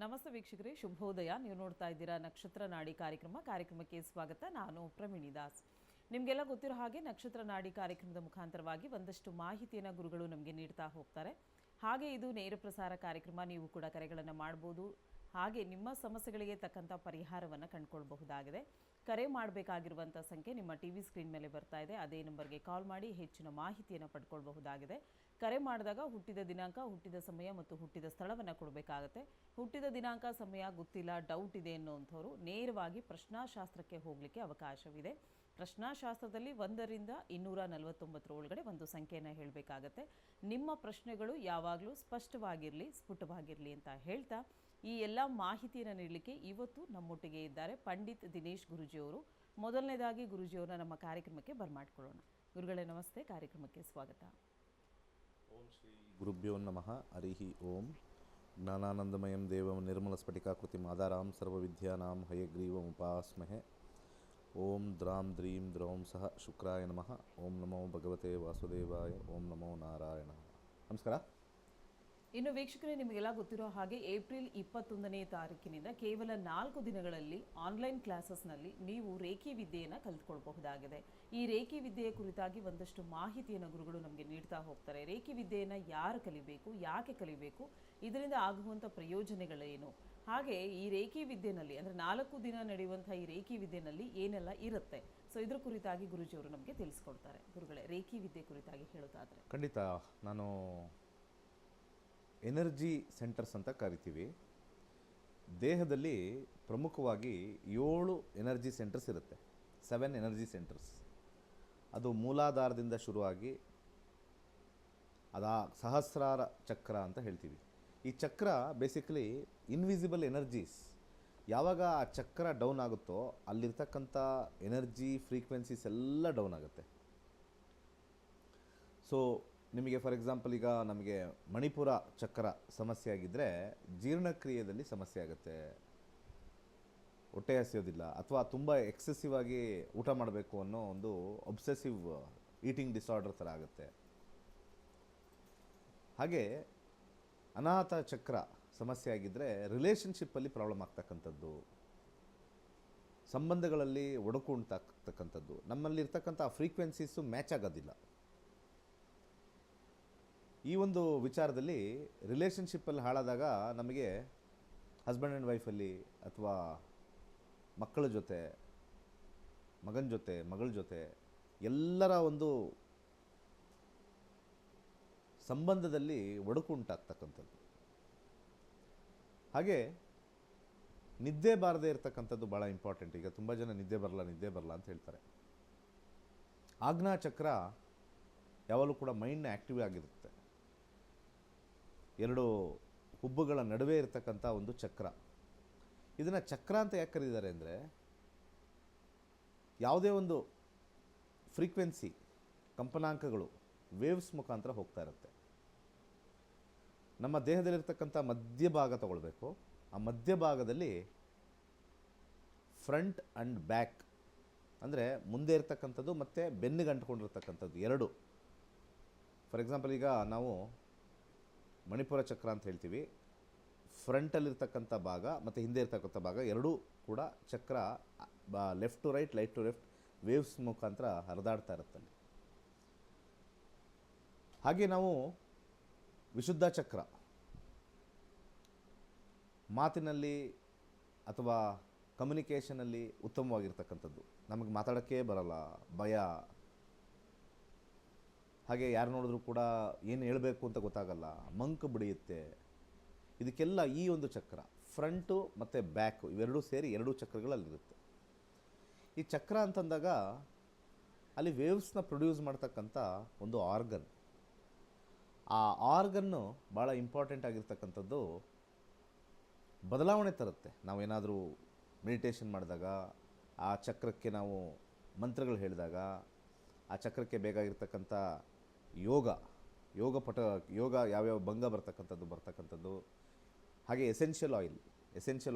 ನಮಸ್ತೆ ವೀಕ್ಷಕರೇ, ಶುಭೋದಯ. ನೀವು ನೋಡ್ತಾ ಇದ್ದೀರಾ ನಕ್ಷತ್ರ ನಾಡಿ ಕಾರ್ಯಕ್ರಮಕ್ಕೆ ಸ್ವಾಗತ. ನಾನು ಪ್ರವೀಣಿ ದಾಸ್. ನಿಮಗೆಲ್ಲ ಗೊತ್ತಿರೋ ಹಾಗೆ ನಕ್ಷತ್ರ ನಾಡಿ ಕಾರ್ಯಕ್ರಮದ ಮುಖಾಂತರವಾಗಿ ಒಂದಷ್ಟು ಮಾಹಿತಿಯನ್ನು ಗುರುಗಳು ನಮಗೆ ನೀಡ್ತಾ ಹೋಗ್ತಾರೆ. ಹಾಗೆ ಇದು ನೇರ ಪ್ರಸಾರ ಕಾರ್ಯಕ್ರಮ. ನೀವು ಕೂಡ ಕರೆಗಳನ್ನು ಮಾಡ್ಬೋದು. ಹಾಗೆ ನಿಮ್ಮ ಸಮಸ್ಯೆಗಳಿಗೆ ತಕ್ಕಂಥ ಪರಿಹಾರವನ್ನು ಕಂಡುಕೊಳ್ಬಹುದಾಗಿದೆ. ಕರೆ ಮಾಡಬೇಕಾಗಿರುವಂಥ ಸಂಖ್ಯೆ ನಿಮ್ಮ ಟಿವಿ ಸ್ಕ್ರೀನ್ ಮೇಲೆ ಬರ್ತಾ ಇದೆ. ಅದೇ ನಂಬರ್ಗೆ ಕಾಲ್ ಮಾಡಿ ಹೆಚ್ಚಿನ ಮಾಹಿತಿಯನ್ನು ಪಡ್ಕೊಳ್ಬಹುದಾಗಿದೆ. ಕರೆ ಮಾಡಿದಾಗ ಹುಟ್ಟಿದ ದಿನಾಂಕ, ಹುಟ್ಟಿದ ಸಮಯ ಮತ್ತು ಹುಟ್ಟಿದ ಸ್ಥಳವನ್ನು ಕೊಡಬೇಕಾಗತ್ತೆ. ಹುಟ್ಟಿದ ದಿನಾಂಕ, ಸಮಯ ಗೊತ್ತಿಲ್ಲ, ಡೌಟ್ ಇದೆ ಅನ್ನೋಂಥವ್ರು ನೇರವಾಗಿ ಪ್ರಶ್ನಾಶಾಸ್ತ್ರಕ್ಕೆ ಹೋಗಲಿಕ್ಕೆ ಅವಕಾಶವಿದೆ. ಪ್ರಶ್ನಾಶಾಸ್ತ್ರದಲ್ಲಿ 1ರಿಂದ 249 ಒಳಗಡೆ ಒಂದು ಸಂಖ್ಯೆಯನ್ನು ಹೇಳಬೇಕಾಗತ್ತೆ. ನಿಮ್ಮ ಪ್ರಶ್ನೆಗಳು ಯಾವಾಗಲೂ ಸ್ಪಷ್ಟವಾಗಿರಲಿ, ಸ್ಫುಟವಾಗಿರಲಿ ಅಂತ ಹೇಳ್ತಾ ಈ ಎಲ್ಲ ಮಾಹಿತಿಯನ್ನು ನೀಡಲಿಕ್ಕೆ ಇವತ್ತು ನಮ್ಮೊಟ್ಟಿಗೆ ಇದ್ದಾರೆ ಪಂಡಿತ್ ದಿನೇಶ್ ಗುರೂಜಿಯವರು. ಮೊದಲನೇದಾಗಿ ಗುರೂಜಿಯವರನ್ನ ನಮ್ಮ ಕಾರ್ಯಕ್ರಮಕ್ಕೆ ಬರ್ಮಾಡ್ಕೊಳ್ಳೋಣ. ಗುರುಗಳೇ ನಮಸ್ತೆ, ಕಾರ್ಯಕ್ರಮಕ್ಕೆ ಸ್ವಾಗತ. ಓಂ ಶ್ರೀ ಗುರುಭ್ಯೋ ನಮಃ. ಹರಿಹಿ ಓಂ. ಜ್ಞಾನಾನಂದಮಯಂ ದೇವಂ ನಿರ್ಮಲಸ್ಫಟಿಕಾಕೃತಿಂ ಆಧಾರಾಂ ಸರ್ವವಿದ್ಯಾನಾಂ ಹಯಗ್ರೀವಮುಪಾಸ್ಮಹೆ. ಓಂ ದ್ರಾಂ ದ್ರೀಂ ದ್ರೌಂ ಸಹ ಶುಕ್ರಾಯ ನಮಃ. ಓಂ ನಮೋ ಭಗವತೆ ವಾಸುದೇವಾಯ. ಓಂ ನಮೋ ನಾರಾಯಣ. ನಮಸ್ಕಾರ. ಇನ್ನು ವೀಕ್ಷಕರೇ, ನಿಮಗೆಲ್ಲ ಗೊತ್ತಿರೋ ಹಾಗೆ ಏಪ್ರಿಲ್ 21ನೇ ತಾರೀಕಿನಿಂದ ಕೇವಲ 4 ದಿನಗಳಲ್ಲಿ ಆನ್ಲೈನ್ ಕ್ಲಾಸಸ್ನಲ್ಲಿ ನೀವು ರೇಖಿ ವಿದ್ಯೆಯನ್ನು ಕಲಿತ್ಕೊಳ್ಬಹುದಾಗಿದೆ. ಈ ರೇಖಿ ವಿದ್ಯೆಯ ಕುರಿತಾಗಿ ಒಂದಷ್ಟು ಮಾಹಿತಿಯನ್ನು ಗುರುಗಳು ನಮಗೆ ನೀಡ್ತಾ ಹೋಗ್ತಾರೆ. ರೇಖಿ ವಿದ್ಯೆಯನ್ನು ಯಾರು ಕಲಿಬೇಕು, ಯಾಕೆ ಕಲಿಬೇಕು, ಇದರಿಂದ ಆಗುವಂಥ ಪ್ರಯೋಜನಗಳೇನು, ಹಾಗೆ ಈ ರೇಖಿ ವಿದ್ಯೆನಲ್ಲಿ ಅಂದರೆ 4 ದಿನ ನಡೆಯುವಂಥ ಈ ರೇಖಿ ವಿದ್ಯೆನಲ್ಲಿ ಏನೆಲ್ಲ ಇರುತ್ತೆ, ಸೊ ಇದ್ರ ಕುರಿತಾಗಿ ಗುರುಜಿಯವರು ನಮಗೆ ತಿಳಿಸ್ಕೊಡ್ತಾರೆ. ಗುರುಗಳೇ, ರೇಖಿ ವಿದ್ಯೆ ಕುರಿತಾಗಿ ಹೇಳೋದಾದರೆ. ಖಂಡಿತ. ನಾನು ಎನರ್ಜಿ ಸೆಂಟರ್ಸ್ ಅಂತ ಕರಿತೀವಿ. ದೇಹದಲ್ಲಿ ಪ್ರಮುಖವಾಗಿ 7 ಎನರ್ಜಿ ಸೆಂಟರ್ಸ್ ಇರುತ್ತೆ. 7 ಎನರ್ಜಿ ಸೆಂಟರ್ಸ್. ಅದು ಮೂಲಾಧಾರದಿಂದ ಶುರುವಾಗಿ ಸಹಸ್ರಾರ ಚಕ್ರ ಅಂತ ಹೇಳ್ತೀವಿ. ಈ ಚಕ್ರ ಬೇಸಿಕಲಿ ಇನ್ವಿಸಿಬಲ್ ಎನರ್ಜೀಸ್. ಯಾವಾಗ ಆ ಚಕ್ರ ಡೌನ್ ಆಗುತ್ತೋ ಅಲ್ಲಿರ್ತಕ್ಕಂಥ ಎನರ್ಜಿ ಫ್ರೀಕ್ವೆನ್ಸೀಸ್ ಎಲ್ಲ ಡೌನ್ ಆಗುತ್ತೆ. ಸೊ ನಿಮಗೆ ಫಾರ್ ಎಕ್ಸಾಂಪಲ್ ಈಗ ನಮಗೆ ಮಣಿಪುರ ಚಕ್ರ ಸಮಸ್ಯೆ ಆಗಿದ್ದರೆ ಜೀರ್ಣಕ್ರಿಯೆಯಲ್ಲಿ ಸಮಸ್ಯೆ ಆಗುತ್ತೆ, ಹೊಟ್ಟೆ ಹಸಿಯೋದಿಲ್ಲ, ಅಥವಾ ತುಂಬ ಎಕ್ಸೆಸಿವ್ ಆಗಿ ಊಟ ಮಾಡಬೇಕು ಅನ್ನೋ ಒಂದು ಒಬ್ಸೆಸಿವ್ ಈಟಿಂಗ್ ಡಿಸಾರ್ಡರ್ ಥರ ಆಗುತ್ತೆ. ಹಾಗೆ ಅನಾಥ ಚಕ್ರ ಸಮಸ್ಯೆ ಆಗಿದ್ದರೆ ರಿಲೇಷನ್ಶಿಪ್ಪಲ್ಲಿ ಪ್ರಾಬ್ಲಮ್ ಆಗ್ತಕ್ಕಂಥದ್ದು, ಸಂಬಂಧಗಳಲ್ಲಿ ಒಡಕು ಉಂಟಾಗ್ತಕ್ಕಂಥದ್ದು, ನಮ್ಮಲ್ಲಿರ್ತಕ್ಕಂಥ ಫ್ರೀಕ್ವೆನ್ಸೀಸು ಮ್ಯಾಚ್ ಆಗೋದಿಲ್ಲ. ಈ ಒಂದು ವಿಚಾರದಲ್ಲಿ ರಿಲೇಷನ್ಶಿಪ್ಪಲ್ಲಿ ಹಾಳಾದಾಗ ನಮಗೆ ಹಸ್ಬೆಂಡ್ ಆ್ಯಂಡ್ ವೈಫಲ್ಲಿ ಅಥವಾ ಮಕ್ಕಳ ಜೊತೆ, ಮಗನ ಜೊತೆ, ಮಗಳ ಜೊತೆ ಎಲ್ಲರ ಒಂದು ಸಂಬಂಧದಲ್ಲಿ ಒಡಕು ಉಂಟಾಗ್ತಕ್ಕಂಥದ್ದು. ಹಾಗೆ ನಿದ್ದೆ ಬಾರದೇ ಇರತಕ್ಕಂಥದ್ದು ಭಾಳ ಇಂಪಾರ್ಟೆಂಟ್. ಈಗ ತುಂಬ ಜನ ನಿದ್ದೆ ಬರಲ್ಲ ಅಂತ ಹೇಳ್ತಾರೆ. ಆಜ್ಞಾ ಚಕ್ರ ಯಾವಾಗಲೂ ಕೂಡ ಮೈಂಡ್ನ ಆ್ಯಕ್ಟಿವ್ ಆಗಿರುತ್ತೆ. 2 ಹುಬ್ಬುಗಳ ನಡುವೆ ಇರತಕ್ಕಂಥ ಒಂದು ಚಕ್ರ. ಇದನ್ನು ಚಕ್ರ ಅಂತ ಯಾಕೆ ಕರೀತಾರೆ ಅಂದರೆ, ಯಾವುದೇ ಒಂದು ಫ್ರೀಕ್ವೆನ್ಸಿ ಕಂಪನಾಂಕಗಳು ವೇವ್ಸ್ ಮುಖಾಂತರ ಹೋಗ್ತಾ ಇರುತ್ತೆ. ನಮ್ಮ ದೇಹದಲ್ಲಿರ್ತಕ್ಕಂಥ ಮಧ್ಯಭಾಗ ತಗೊಳ್ಬೇಕು. ಆ ಮಧ್ಯಭಾಗದಲ್ಲಿ ಫ್ರಂಟ್ ಆ್ಯಂಡ್ ಬ್ಯಾಕ್ ಅಂದರೆ ಮುಂದೆ ಇರ್ತಕ್ಕಂಥದ್ದು ಮತ್ತು ಬೆನ್ನಿಗೆ ಅಂಟ್ಕೊಂಡಿರ್ತಕ್ಕಂಥದ್ದು 2. ಫಾರ್ ಎಕ್ಸಾಂಪಲ್ ಈಗ ನಾವು ಮಣಿಪುರ ಚಕ್ರ ಅಂತ ಹೇಳ್ತೀವಿ. ಫ್ರಂಟಲ್ಲಿರ್ತಕ್ಕಂಥ ಭಾಗ ಮತ್ತು ಹಿಂದೆ ಇರ್ತಕ್ಕಂಥ ಭಾಗ ಎರಡೂ ಕೂಡ ಚಕ್ರ left to right, light to left waves ಮುಖಾಂತರ ಹರಿದಾಡ್ತಾ ಇರುತ್ತಲ್ಲಿ. ಹಾಗೆ ನಾವು ವಿಶುದ್ಧ ಚಕ್ರ ಮಾತಿನಲ್ಲಿ ಅಥವಾ ಕಮ್ಯುನಿಕೇಷನಲ್ಲಿ ಉತ್ತಮವಾಗಿರ್ತಕ್ಕಂಥದ್ದು. ನಮಗೆ ಮಾತಾಡೋಕ್ಕೆ ಬರಲ್ಲ, ಭಯ, ಹಾಗೆ ಯಾರು ನೋಡಿದ್ರೂ ಕೂಡ ಏನು ಹೇಳಬೇಕು ಅಂತ ಗೊತ್ತಾಗಲ್ಲ, ಮಂಕು ಬಿಡಿಯುತ್ತೆ. ಇದಕ್ಕೆಲ್ಲ ಈ ಒಂದು ಚಕ್ರ ಫ್ರಂಟು ಮತ್ತು ಬ್ಯಾಕು ಇವೆರಡೂ ಸೇರಿ 2 ಚಕ್ರಗಳಲ್ಲಿರುತ್ತೆ. ಈ ಚಕ್ರ ಅಂತಂದಾಗ ಅಲ್ಲಿ ವೇವ್ಸ್ನ ಪ್ರೊಡ್ಯೂಸ್ ಮಾಡ್ತಕ್ಕಂಥ ಒಂದು ಆರ್ಗನ್. ಆ ಆರ್ಗನ್ನು ಭಾಳ ಇಂಪಾರ್ಟೆಂಟ್ ಆಗಿರ್ತಕ್ಕಂಥದ್ದು, ಬದಲಾವಣೆ ತರುತ್ತೆ. ನಾವೇನಾದರೂ ಮೆಡಿಟೇಷನ್ ಮಾಡಿದಾಗ, ಆ ಚಕ್ರಕ್ಕೆ ನಾವು ಮಂತ್ರಗಳು ಹೇಳಿದಾಗ, ಆ ಚಕ್ರಕ್ಕೆ ಬೇಕಾಗಿರ್ತಕ್ಕಂಥ ಯೋಗ ಯಾವ್ಯಾವ ಭಂಗ ಬರ್ತಕ್ಕಂಥದ್ದು. ಹಾಗೆ ಎಸೆನ್ಷಿಯಲ್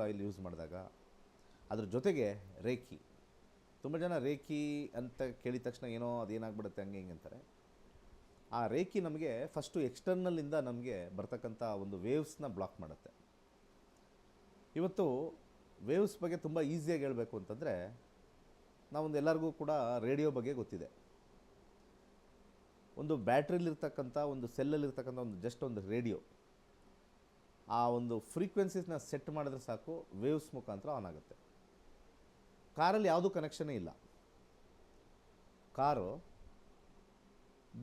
ಆಯಿಲ್ ಯೂಸ್ ಮಾಡಿದಾಗ, ಅದ್ರ ಜೊತೆಗೆ ರೇಖಿ. ತುಂಬ ಜನ ರೇಖಿ ಅಂತ ಕೇಳಿದ ತಕ್ಷಣ ಏನೋ ಅದೇನಾಗ್ಬಿಡುತ್ತೆ ಹಂಗೆ ಹಿಂಗೆ ಅಂತಾರೆ. ಆ ರೇಖಿ ನಮಗೆ ಫಸ್ಟು ಎಕ್ಸ್ಟರ್ನಲ್ಲಿಂದ ನಮಗೆ ಬರ್ತಕ್ಕಂಥ ಒಂದು ವೇವ್ಸ್ನ ಬ್ಲಾಕ್ ಮಾಡುತ್ತೆ. ಇವತ್ತು ವೇವ್ಸ್ ಬಗ್ಗೆ ತುಂಬ ಈಸಿಯಾಗಿ ಹೇಳಬೇಕು ಅಂತಂದರೆ ನಾವೊಂದು ಎಲ್ಲರಿಗೂ ಕೂಡ ರೇಡಿಯೋ ಬಗ್ಗೆ ಗೊತ್ತಿದೆ. ಒಂದು ಬ್ಯಾಟ್ರಿಲಿರ್ತಕ್ಕಂಥ ಒಂದು ಸೆಲ್ಲಲ್ಲಿರ್ತಕ್ಕಂಥ ಒಂದು ಜಸ್ಟ್ ಒಂದು ರೇಡಿಯೋ, ಆ ಒಂದು ಫ್ರೀಕ್ವೆನ್ಸೀಸ್ನ ಸೆಟ್ ಮಾಡಿದ್ರೆ ಸಾಕು, ವೇವ್ಸ್ ಮುಖಾಂತರ ಆನ್ ಆಗುತ್ತೆ. ಕಾರಲ್ಲಿ ಯಾವುದೂ ಕನೆಕ್ಷನೇ ಇಲ್ಲ. ಕಾರು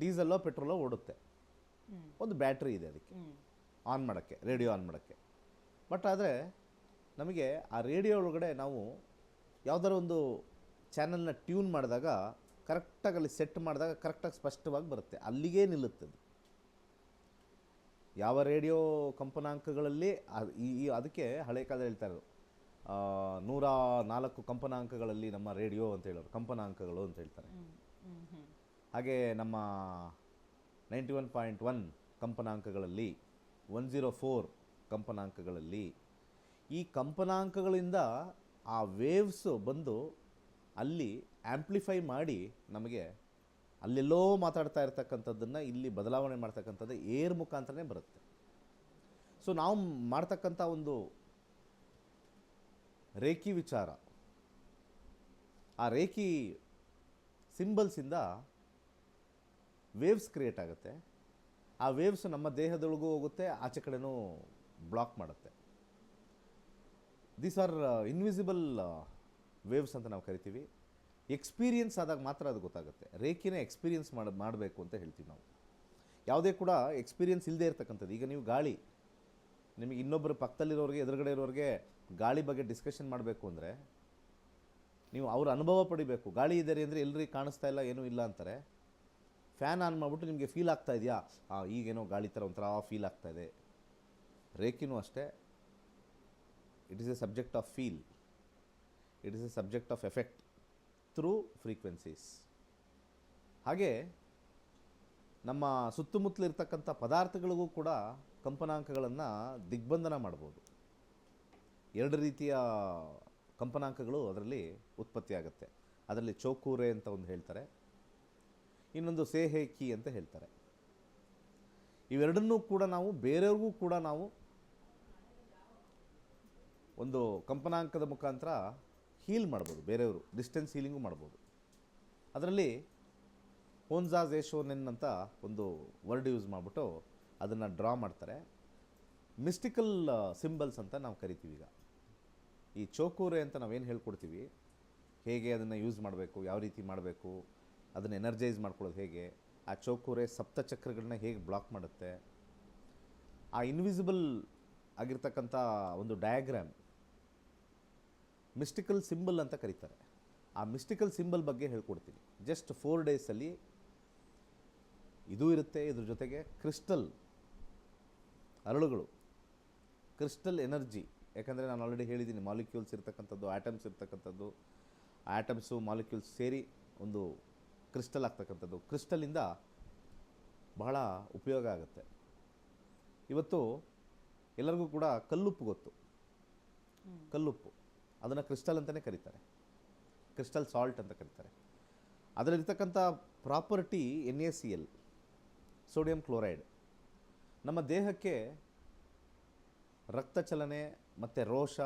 ಡೀಸೆಲ್ಲೋ ಪೆಟ್ರೋಲೋ ಓಡುತ್ತೆ, ಒಂದು ಬ್ಯಾಟ್ರಿ ಇದೆ ಅದಕ್ಕೆ ಆನ್ ಮಾಡೋಕ್ಕೆ, ರೇಡಿಯೋ ಆನ್ ಮಾಡೋಕ್ಕೆ. ಬಟ್ ಆದರೆ ನಮಗೆ ಆ ರೇಡಿಯೋ ಒಳಗಡೆ ನಾವು ಯಾವುದಾರ ಒಂದು ಚಾನಲ್ನ ಟ್ಯೂನ್ ಮಾಡಿದಾಗ ಕರೆಕ್ಟಾಗಿ ಅಲ್ಲಿ ಸೆಟ್ ಮಾಡಿದಾಗ ಕರೆಕ್ಟಾಗಿ ಸ್ಪಷ್ಟವಾಗಿ ಬರುತ್ತೆ, ಅಲ್ಲಿಗೇ ನಿಲ್ಲುತ್ತೆ ಅದು. ಯಾವ ರೇಡಿಯೋ ಕಂಪನಾಂಕಗಳಲ್ಲಿ ಅದಕ್ಕೆ ಹಳೆ ಕಾಲದಲ್ಲಿ ಹೇಳ್ತಾ ಇರೋದು 104 ಕಂಪನಾಂಕಗಳಲ್ಲಿ ನಮ್ಮ ರೇಡಿಯೋ ಅಂತ ಹೇಳೋರು, ಕಂಪನಾಂಕಗಳು ಅಂತ ಹೇಳ್ತಾರೆ. ಹಾಗೆ ನಮ್ಮ 91.1 ಕಂಪನಾಂಕಗಳಲ್ಲಿ, 104 ಕಂಪನಾಂಕಗಳಲ್ಲಿ, ಈ ಕಂಪನಾಂಕಗಳಿಂದ ಆ ವೇವ್ಸು ಬಂದು ಅಲ್ಲಿ ಆ್ಯಂಪ್ಲಿಫೈ ಮಾಡಿ ನಮಗೆ ಅಲ್ಲೆಲ್ಲೋ ಮಾತಾಡ್ತಾ ಇರ್ತಕ್ಕಂಥದ್ದನ್ನು ಇಲ್ಲಿ ಬದಲಾವಣೆ ಮಾಡ್ತಕ್ಕಂಥದ್ದು ಏರ್ ಮುಖಾಂತರನೇ ಬರುತ್ತೆ. ಸೊ ನಾವು ಮಾಡ್ತಕ್ಕಂಥ ಒಂದು ರೇಖಿ ವಿಚಾರ, ಆ ರೇಖಿ ಸಿಂಬಲ್ಸಿಂದ ವೇವ್ಸ್ ಕ್ರಿಯೇಟ್ ಆಗುತ್ತೆ. ಆ ವೇವ್ಸ್ ನಮ್ಮ ದೇಹದೊಳಗೂ ಹೋಗುತ್ತೆ, ಆಚೆ ಕಡೆನೂ ಬ್ಲಾಕ್ ಮಾಡುತ್ತೆ. ದೀಸ್ ಆರ್ ಇನ್ವಿಸಿಬಲ್ ವೇವ್ಸ್ ಅಂತ ನಾವು ಕರಿತೀವಿ. ಎಕ್ಸ್ಪೀರಿಯನ್ಸ್ ಆದಾಗ ಮಾತ್ರ ಅದು ಗೊತ್ತಾಗುತ್ತೆ. ರೇಖಿನ ಎಕ್ಸ್ಪೀರಿಯನ್ಸ್ ಮಾಡಬೇಕು ಅಂತ ಹೇಳ್ತೀವಿ ನಾವು. ಯಾವುದೇ ಕೂಡ ಎಕ್ಸ್ಪೀರಿಯನ್ಸ್ ಇಲ್ಲದೆ ಇರತಕ್ಕಂಥದ್ದು. ಈಗ ನೀವು ಗಾಳಿ, ನಿಮಗೆ ಇನ್ನೊಬ್ಬರು ಪಕ್ಕದಲ್ಲಿರೋರಿಗೆ, ಎದುರುಗಡೆ ಇರೋರಿಗೆ ಗಾಳಿ ಬಗ್ಗೆ ಡಿಸ್ಕಷನ್ ಮಾಡಬೇಕು ಅಂದರೆ ನೀವು ಅವ್ರ ಅನುಭವ ಪಡಿಬೇಕು. ಗಾಳಿ ಇದೆ ಅಂದರೆ ಎಲ್ಲರಿಗೆ ಕಾಣಿಸ್ತಾ ಇಲ್ಲ, ಏನೂ ಇಲ್ಲ ಅಂತಾರೆ. ಫ್ಯಾನ್ ಆನ್ ಮಾಡಿಬಿಟ್ಟು ನಿಮಗೆ ಫೀಲ್ ಆಗ್ತಾ ಇದೆಯಾ, ಈಗೇನೋ ಗಾಳಿ ಥರ ಒಂಥರ ಫೀಲ್ ಆಗ್ತಾ ಇದೆ. ರೇಖಿನೂ ಅಷ್ಟೇ, it is A subject of feel, it is A subject of effect through frequencies. ಹಾಗೆ ನಮ್ಮ ಸುತ್ತಮುತ್ತಲಿರ್ತಕ್ಕಂಥ ಪದಾರ್ಥಗಳಿಗೂ ಕೂಡ ಕಂಪನಾಂಕಗಳನ್ನು ದಿಗ್ಬಂಧನ ಮಾಡ್ಬೋದು. 2 ರೀತಿಯ ಕಂಪನಾಂಕಗಳು ಅದರಲ್ಲಿ ಉತ್ಪತ್ತಿಯಾಗುತ್ತೆ. ಅದರಲ್ಲಿ ಚೌಕೂರೆ ಅಂತ ಒಂದು ಹೇಳ್ತಾರೆ, ಇನ್ನೊಂದು ಸೇಹೇಕಿ ಅಂತ ಹೇಳ್ತಾರೆ. ಇವೆರಡನ್ನೂ ಕೂಡ ನಾವು ಬೇರೆಯವ್ರಿಗೂ ಕೂಡ ನಾವು ಒಂದು ಕಂಪನಾಂಕದ ಮುಖಾಂತರ ಹೀಲ್ ಮಾಡ್ಬೋದು. ಬೇರೆಯವರು ಡಿಸ್ಟೆನ್ಸ್ ಹೀಲಿಂಗು ಮಾಡ್ಬೋದು. ಅದರಲ್ಲಿ ಹೋನ್ಜಾಝೇಶೋನೆನ್ ಅಂತ ಒಂದು ವರ್ಡ್ ಯೂಸ್ ಮಾಡಿಬಿಟ್ಟು ಅದನ್ನು ಡ್ರಾ ಮಾಡ್ತಾರೆ. ಮಿಸ್ಟಿಕಲ್ ಸಿಂಬಲ್ಸ್ ಅಂತ ನಾವು ಕರಿತೀವಿ. ಈಗ ಈ ಚೌಕೂರೆ ಅಂತ ನಾವೇನು ಹೇಳ್ಕೊಡ್ತೀವಿ, ಹೇಗೆ ಅದನ್ನು ಯೂಸ್ ಮಾಡಬೇಕು, ಯಾವ ರೀತಿ ಮಾಡಬೇಕು, ಅದನ್ನು ಎನರ್ಜೈಸ್ ಮಾಡ್ಕೊಳ್ಳೋದು ಹೇಗೆ, ಆ ಚೌಕೂರೆ ಸಪ್ತಚಕ್ರಗಳನ್ನ ಹೇಗೆ ಬ್ಲಾಕ್ ಮಾಡುತ್ತೆ, ಆ ಇನ್ವಿಸಿಬಲ್ ಆಗಿರ್ತಕ್ಕಂಥ ಒಂದು ಡಯಾಗ್ರಾಮ್ ಮಿಸ್ಟಿಕಲ್ ಸಿಂಬಲ್ ಅಂತ ಕರೀತಾರೆ. ಆ ಮಿಸ್ಟಿಕಲ್ ಸಿಂಬಲ್ ಬಗ್ಗೆ ಹೇಳ್ಕೊಡ್ತೀನಿ. ಜಸ್ಟ್ 4 ಡೇಸಲ್ಲಿ ಇದು ಇರುತ್ತೆ. ಇದ್ರ ಜೊತೆಗೆ ಕ್ರಿಸ್ಟಲ್ ಅರಳುಗಳು, ಕ್ರಿಸ್ಟಲ್ ಎನರ್ಜಿ. ಯಾಕಂದರೆ ನಾನು ಆಲ್ರೆಡಿ ಹೇಳಿದ್ದೀನಿ, ಮಾಲಿಕ್ಯೂಲ್ಸ್ ಇರ್ತಕ್ಕಂಥದ್ದು, ಆಟಮ್ಸ್ ಇರ್ತಕ್ಕಂಥದ್ದು, ಆಟಮ್ಸು ಮಾಲಿಕ್ಯೂಲ್ಸ್ ಸೇರಿ ಒಂದು ಕ್ರಿಸ್ಟಲ್ ಆಗ್ತಕ್ಕಂಥದ್ದು. ಕ್ರಿಸ್ಟಲಿಂದ ಬಹಳ ಉಪಯೋಗ ಆಗುತ್ತೆ. ಇವತ್ತು ಎಲ್ಲರಿಗೂ ಕೂಡ ಕಲ್ಲುಪ್ಪು ಗೊತ್ತು. ಕಲ್ಲುಪ್ಪು ಅದನ್ನು ಕ್ರಿಸ್ಟಲ್ ಅಂತಲೇ ಕರೀತಾರೆ, ಕ್ರಿಸ್ಟಲ್ ಸಾಲ್ಟ್ ಅಂತ ಕರೀತಾರೆ. ಅದರಲ್ಲಿರ್ತಕ್ಕಂಥ ಪ್ರಾಪರ್ಟಿ NaCl, ಸೋಡಿಯಂ ಕ್ಲೋರೈಡ್. ನಮ್ಮ ದೇಹಕ್ಕೆ ರಕ್ತ ಚಲನೆ ಮತ್ತು ರೋಷ,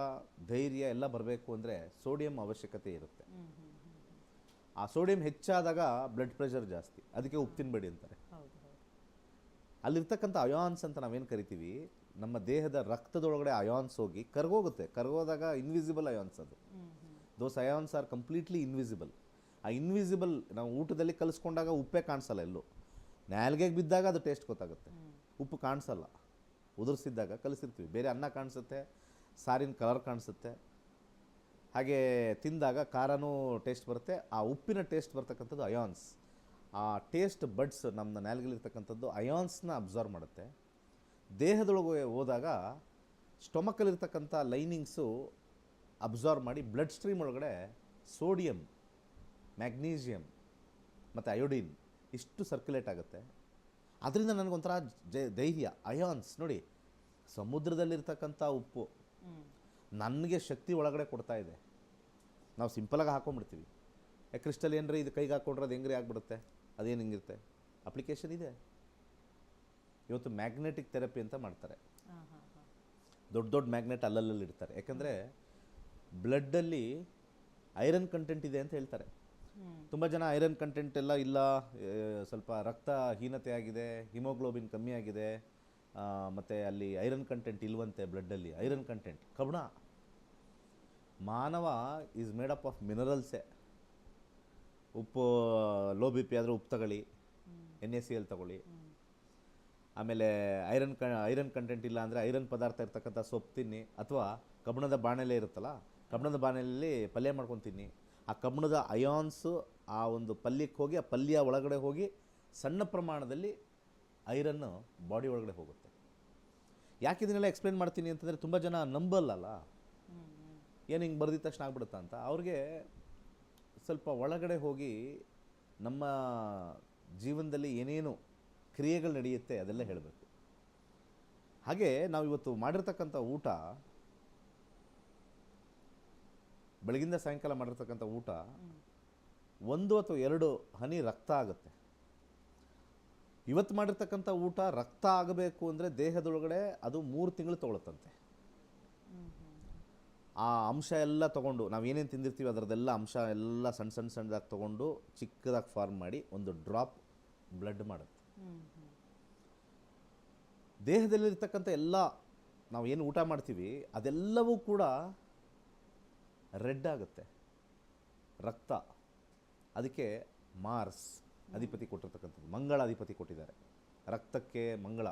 ಧೈರ್ಯ ಎಲ್ಲ ಬರಬೇಕು ಅಂದರೆ ಸೋಡಿಯಂ ಅವಶ್ಯಕತೆ ಇರುತ್ತೆ. ಆ ಸೋಡಿಯಂ ಹೆಚ್ಚಾದಾಗ ಬ್ಲಡ್ ಪ್ರೆಷರ್ ಜಾಸ್ತಿ, ಅದಕ್ಕೆ ಉಪ್ಪು ತಿನ್ನಬೇಡಿ ಅಂತಾರೆ. ಅಲ್ಲಿರ್ತಕ್ಕಂಥ ಅಯಾನ್ಸ್ ಅಂತ ನಾವೇನು ಕರಿತೀವಿ, ನಮ್ಮ ದೇಹದ ರಕ್ತದೊಳಗಡೆ ಅಯಾನ್ಸ್ ಹೋಗಿ ಕರಗೋಗುತ್ತೆ. ಕರಗೋದಾಗ ಇನ್ವಿಸಿಬಲ್ ಅಯಾನ್ಸ್ ಅದು. ದೋಸ್ ಅಯಾನ್ಸ್ ಆರ್ ಕಂಪ್ಲೀಟ್ಲಿ ಇನ್ವಿಸಿಬಲ್. ಆ ಇನ್ವಿಸಿಬಲ್ ನಾವು ಊಟದಲ್ಲಿ ಕಲಿಸ್ಕೊಂಡಾಗ ಉಪ್ಪೇ ಕಾಣಿಸಲ್ಲ, ಎಲ್ಲೂ ನಾಲ್ಗೆಗೆ ಬಿದ್ದಾಗ ಅದು ಟೇಸ್ಟ್ ಗೊತ್ತಾಗುತ್ತೆ. ಉಪ್ಪು ಕಾಣಿಸಲ್ಲ, ಉದುರಿಸಿದ್ದಾಗ ಕಲಿಸಿರ್ತೀವಿ. ಬೇರೆ ಅನ್ನ ಕಾಣಿಸುತ್ತೆ, ಸಾರಿನ ಕಲರ್ ಕಾಣಿಸುತ್ತೆ. ಹಾಗೆ ತಿಂದಾಗ ಖಾರನೂ ಟೇಸ್ಟ್ ಬರುತ್ತೆ. ಆ ಉಪ್ಪಿನ ಟೇಸ್ಟ್ ಬರ್ತಕ್ಕಂಥದ್ದು ಅಯಾನ್ಸ್. ಆ ಟೇಸ್ಟ್ ಬಡ್ಸ್ ನಮ್ಮ ನಾಲ್ಗೆಲಿರ್ತಕ್ಕಂಥದ್ದು ಅಯಾನ್ಸ್ನ ಅಬ್ಸರ್ವ್ ಮಾಡುತ್ತೆ. ದೇಹದೊಳಗೆ ಹೋದಾಗ ಸ್ಟೊಮಕಲ್ಲಿರ್ತಕ್ಕಂಥ ಲೈನಿಂಗ್ಸು ಅಬ್ಸರ್ವ್ ಮಾಡಿ ಬ್ಲಡ್ ಸ್ಟ್ರೀಮ್ ಒಳಗಡೆ ಸೋಡಿಯಂ, ಮ್ಯಾಗ್ನೀಷಿಯಮ್ ಮತ್ತು ಅಯೋಡಿನ್ ಇಷ್ಟು ಸರ್ಕ್ಯುಲೇಟ್ ಆಗುತ್ತೆ. ಅದರಿಂದ ನನಗೊಂಥರ ಧೈರ್ಯ. ಅಯಾನ್ಸ್ ನೋಡಿ, ಸಮುದ್ರದಲ್ಲಿರ್ತಕ್ಕಂಥ ಉಪ್ಪು ನನಗೆ ಶಕ್ತಿ ಒಳಗಡೆ ಕೊಡ್ತಾ ಇದೆ. ನಾವು ಸಿಂಪಲಾಗಿ ಹಾಕೊಂಡ್ಬಿಡ್ತೀವಿ. ಕ್ರಿಸ್ಟಲ್ ಏನ್ರಿ ಇದು ಕೈಗೆ ಹಾಕ್ಕೊಂಡ್ರೆ ಅದು ಹೆಂಗ್ರಿ ಆಗಿಬಿಡುತ್ತೆ, ಅದೇನು ಹಿಂಗಿರುತ್ತೆ. ಅಪ್ಲಿಕೇಶನ್ ಇದೆ. ಇವತ್ತು ಮ್ಯಾಗ್ನೆಟಿಕ್ ಥೆರಪಿ ಅಂತ ಮಾಡ್ತಾರೆ. ದೊಡ್ಡ ದೊಡ್ಡ ಮ್ಯಾಗ್ನೆಟ್ ಅಲ್ಲಲ್ಲಿ ಇಡ್ತಾರೆ. ಯಾಕಂದರೆ ಬ್ಲಡ್ಡಲ್ಲಿ ಐರನ್ ಕಂಟೆಂಟ್ ಇದೆ ಅಂತ ಹೇಳ್ತಾರೆ. ತುಂಬ ಜನ ಐರನ್ ಕಂಟೆಂಟ್ ಎಲ್ಲ ಇಲ್ಲ, ಸ್ವಲ್ಪ ರಕ್ತ ಹೀನತೆ ಆಗಿದೆ, ಹಿಮೋಗ್ಲೋಬಿನ್ ಕಮ್ಮಿ ಆಗಿದೆ, ಮತ್ತು ಅಲ್ಲಿ ಐರನ್ ಕಂಟೆಂಟ್ ಇಲ್ವಂತೆ ಬ್ಲಡ್ಡಲ್ಲಿ. ಐರನ್ ಕಂಟೆಂಟ್ ಕಬ್ಣ. ಮಾನವ ಈಸ್ ಮೇಡ್ ಅಪ್ ಆಫ್ ಮಿನರಲ್ಸೇ. ಉಪ್ಪು, ಲೋ ಬಿ ಪಿ ಆದರೆ ಉಪ್ಪು ತಗೊಳ್ಳಿ, NaCl ತಗೊಳ್ಳಿ. ಆಮೇಲೆ ಐರನ್ ಕಂಟೆಂಟ್ ಇಲ್ಲ ಅಂದರೆ ಐರನ್ ಪದಾರ್ಥ ಇರ್ತಕ್ಕಂಥ ಸೊಪ್ಪು ತಿನ್ನಿ, ಅಥವಾ ಕಬ್ಬಿಣದ ಬಾಣಲೆ ಇರುತ್ತಲ್ಲ, ಕಬ್ಬಿಣದ ಬಾಣಲೆಯಲ್ಲಿ ಪಲ್ಯ ಮಾಡ್ಕೊಂಡು ತಿನ್ನಿ. ಆ ಕಬ್ಬಿಣದ ಅಯಾನ್ಸು ಆ ಒಂದು ಪಲ್ಯಕ್ಕೆ ಹೋಗಿ, ಆ ಪಲ್ಯ ಒಳಗಡೆ ಹೋಗಿ ಸಣ್ಣ ಪ್ರಮಾಣದಲ್ಲಿ ಐರನ್ನು ಬಾಡಿ ಒಳಗಡೆ ಹೋಗುತ್ತೆ. ಯಾಕೆ ಇದನ್ನೆಲ್ಲ ಎಕ್ಸ್ಪ್ಲೇನ್ ಮಾಡ್ತೀನಿ ಅಂತಂದರೆ, ತುಂಬ ಜನ ನಂಬಲ್ಲಲ್ಲ, ಏನು ಹಿಂಗೆ ಬರ್ದಿದ ತಕ್ಷಣ ಆಗ್ಬಿಡುತ್ತಾ ಅಂತ. ಅವ್ರಿಗೆ ಸ್ವಲ್ಪ ಒಳಗಡೆ ಹೋಗಿ ನಮ್ಮ ಜೀವನದಲ್ಲಿ ಏನೇನು ಕ್ರಿಯೆಗಳು ನಡೆಯುತ್ತೆ ಅದೆಲ್ಲ ಹೇಳಬೇಕು. ಹಾಗೆ ನಾವು ಇವತ್ತು ಮಾಡಿರ್ತಕ್ಕಂಥ ಊಟ, ಬೆಳಗಿಂದ ಸಾಯಂಕಾಲ ಮಾಡಿರ್ತಕ್ಕಂಥ ಊಟ 1 ಅಥವಾ 2 ಹನಿ ರಕ್ತ ಆಗುತ್ತೆ. ಇವತ್ತು ಮಾಡಿರ್ತಕ್ಕಂಥ ಊಟ ರಕ್ತ ಆಗಬೇಕು ಅಂದರೆ ದೇಹದೊಳಗಡೆ ಅದು 3 ತಿಂಗಳು ತೊಗೊಳುತ್ತಂತೆ. ಆ ಅಂಶ ಎಲ್ಲ ತೊಗೊಂಡು, ನಾವು ಏನೇನು ತಿಂದಿರ್ತೀವಿ ಅದರದ್ದೆಲ್ಲ ಅಂಶ ಎಲ್ಲ ಸಣ್ಣದಾಗಿ ತೊಗೊಂಡು ಚಿಕ್ಕದಾಗಿ ಫಾರ್ಮ್ ಮಾಡಿ ಒಂದು ಡ್ರಾಪ್ ಬ್ಲಡ್ ಮಾಡುತ್ತೆ. ದೇಹದಲ್ಲಿರ್ತಕ್ಕಂಥ ಎಲ್ಲ ನಾವು ಏನು ಊಟ ಮಾಡ್ತೀವಿ ಅದೆಲ್ಲವೂ ಕೂಡ ರೆಡ್ ಆಗುತ್ತೆ, ರಕ್ತ. ಅದಕ್ಕೆ ಮಾರ್ಸ್ ಅಧಿಪತಿ ಕೊಟ್ಟಿರ್ತಕ್ಕಂಥದ್ದು, ಮಂಗಳ ಅಧಿಪತಿ ಕೊಟ್ಟಿದ್ದಾರೆ ರಕ್ತಕ್ಕೆ, ಮಂಗಳ.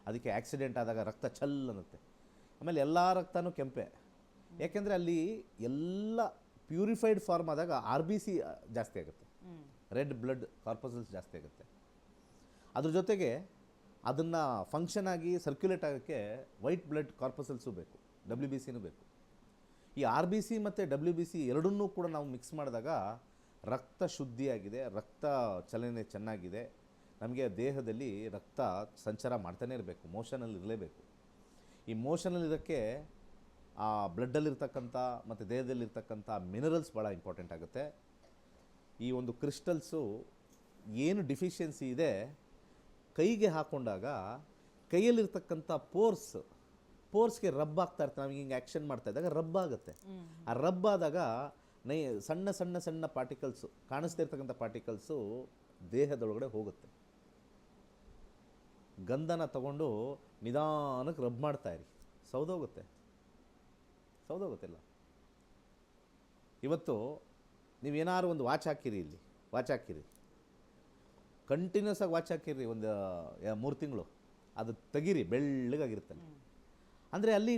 ಅದಕ್ಕೆ ಆಕ್ಸಿಡೆಂಟ್ ಆದಾಗ ರಕ್ತ ಛಲ್ ಅನ್ನುತ್ತೆ. ಆಮೇಲೆ ಎಲ್ಲ ರಕ್ತನೂ ಕೆಂಪೆ, ಯಾಕೆಂದರೆ ಅಲ್ಲಿ ಎಲ್ಲ ಪ್ಯೂರಿಫೈಡ್ ಫಾರ್ಮ್ ಆದಾಗ RBC ಜಾಸ್ತಿ ಆಗುತ್ತೆ, ರೆಡ್ ಬ್ಲಡ್ ಕಾರ್ಪಸಲ್ಸ್ ಜಾಸ್ತಿ ಆಗುತ್ತೆ. ಅದ್ರ ಜೊತೆಗೆ ಅದನ್ನು ಫಂಕ್ಷನ್ ಆಗಿ ಸರ್ಕ್ಯುಲೇಟ್ ಆಗೋಕ್ಕೆ ವೈಟ್ ಬ್ಲಡ್ ಕಾರ್ಪಸಲ್ಸು ಬೇಕು, WBCನೂ ಬೇಕು. ಈ RBC ಮತ್ತು WBC ಎರಡನ್ನೂ ಕೂಡ ನಾವು ಮಿಕ್ಸ್ ಮಾಡಿದಾಗ ರಕ್ತ ಶುದ್ಧಿಯಾಗಿದೆ, ರಕ್ತ ಚಲನೆ ಚೆನ್ನಾಗಿದೆ. ನಮಗೆ ದೇಹದಲ್ಲಿ ರಕ್ತ ಸಂಚಾರ ಮಾಡ್ತಾನೆ ಇರಬೇಕು, ಮೋಷನಲ್ಲಿ ಇರಲೇಬೇಕು. ಈ ಮೋಷನಲ್ಲಿರೋಕ್ಕೆ ಆ ಬ್ಲಡ್ಡಲ್ಲಿರ್ತಕ್ಕಂಥ ಮತ್ತು ದೇಹದಲ್ಲಿರ್ತಕ್ಕಂಥ ಮಿನರಲ್ಸ್ ಭಾಳ ಇಂಪಾರ್ಟೆಂಟ್ ಆಗುತ್ತೆ. ಈ ಒಂದು ಕ್ರಿಸ್ಟಲ್ಸು ಏನು ಡಿಫಿಷಿಯನ್ಸಿ ಇದೆ, ಕೈಗೆ ಹಾಕ್ಕೊಂಡಾಗ ಕೈಯಲ್ಲಿರ್ತಕ್ಕಂಥ ಪೋರ್ಸ್ಗೆ ರಬ್ ಆಗ್ತಾ ಇರ್ತಾರೆ. ನಾವು ಹಿಂಗೆ ಆ್ಯಕ್ಷನ್ ಮಾಡ್ತಾ ಇದ್ದಾಗ ರಬ್ ಆಗುತ್ತೆ. ಆ ರಬ್ ಆದಾಗ ಸಣ್ಣ ಪಾರ್ಟಿಕಲ್ಸು, ಕಾಣಿಸ್ತಾ ಇರ್ತಕ್ಕಂಥ ಪಾರ್ಟಿಕಲ್ಸು ದೇಹದೊಳಗಡೆ ಹೋಗುತ್ತೆ. ಗಂಧನ ತಗೊಂಡು ನಿಧಾನಕ್ಕೆ ರಬ್ ಮಾಡ್ತಾ ಇರಿ, ಸೌದೋಗುತ್ತಿಲ್ಲ. ಇವತ್ತು ನೀವೇನಾದ್ರು ಒಂದು ವಾಚ್ ಹಾಕಿರಿ, ಇಲ್ಲಿ ವಾಚ್ ಹಾಕಿರಿ, ಕಂಟಿನ್ಯೂಸ್ ಆಗಿ ವಾಚ್ ಹಾಕಿರಿ ಒಂದು 3 ತಿಂಗಳು, ಅದು ತೆಗೀರಿ, ಬೆಳ್ಳಗಾಗಿರುತ್ತಲ್ಲ. ಅಂದರೆ ಅಲ್ಲಿ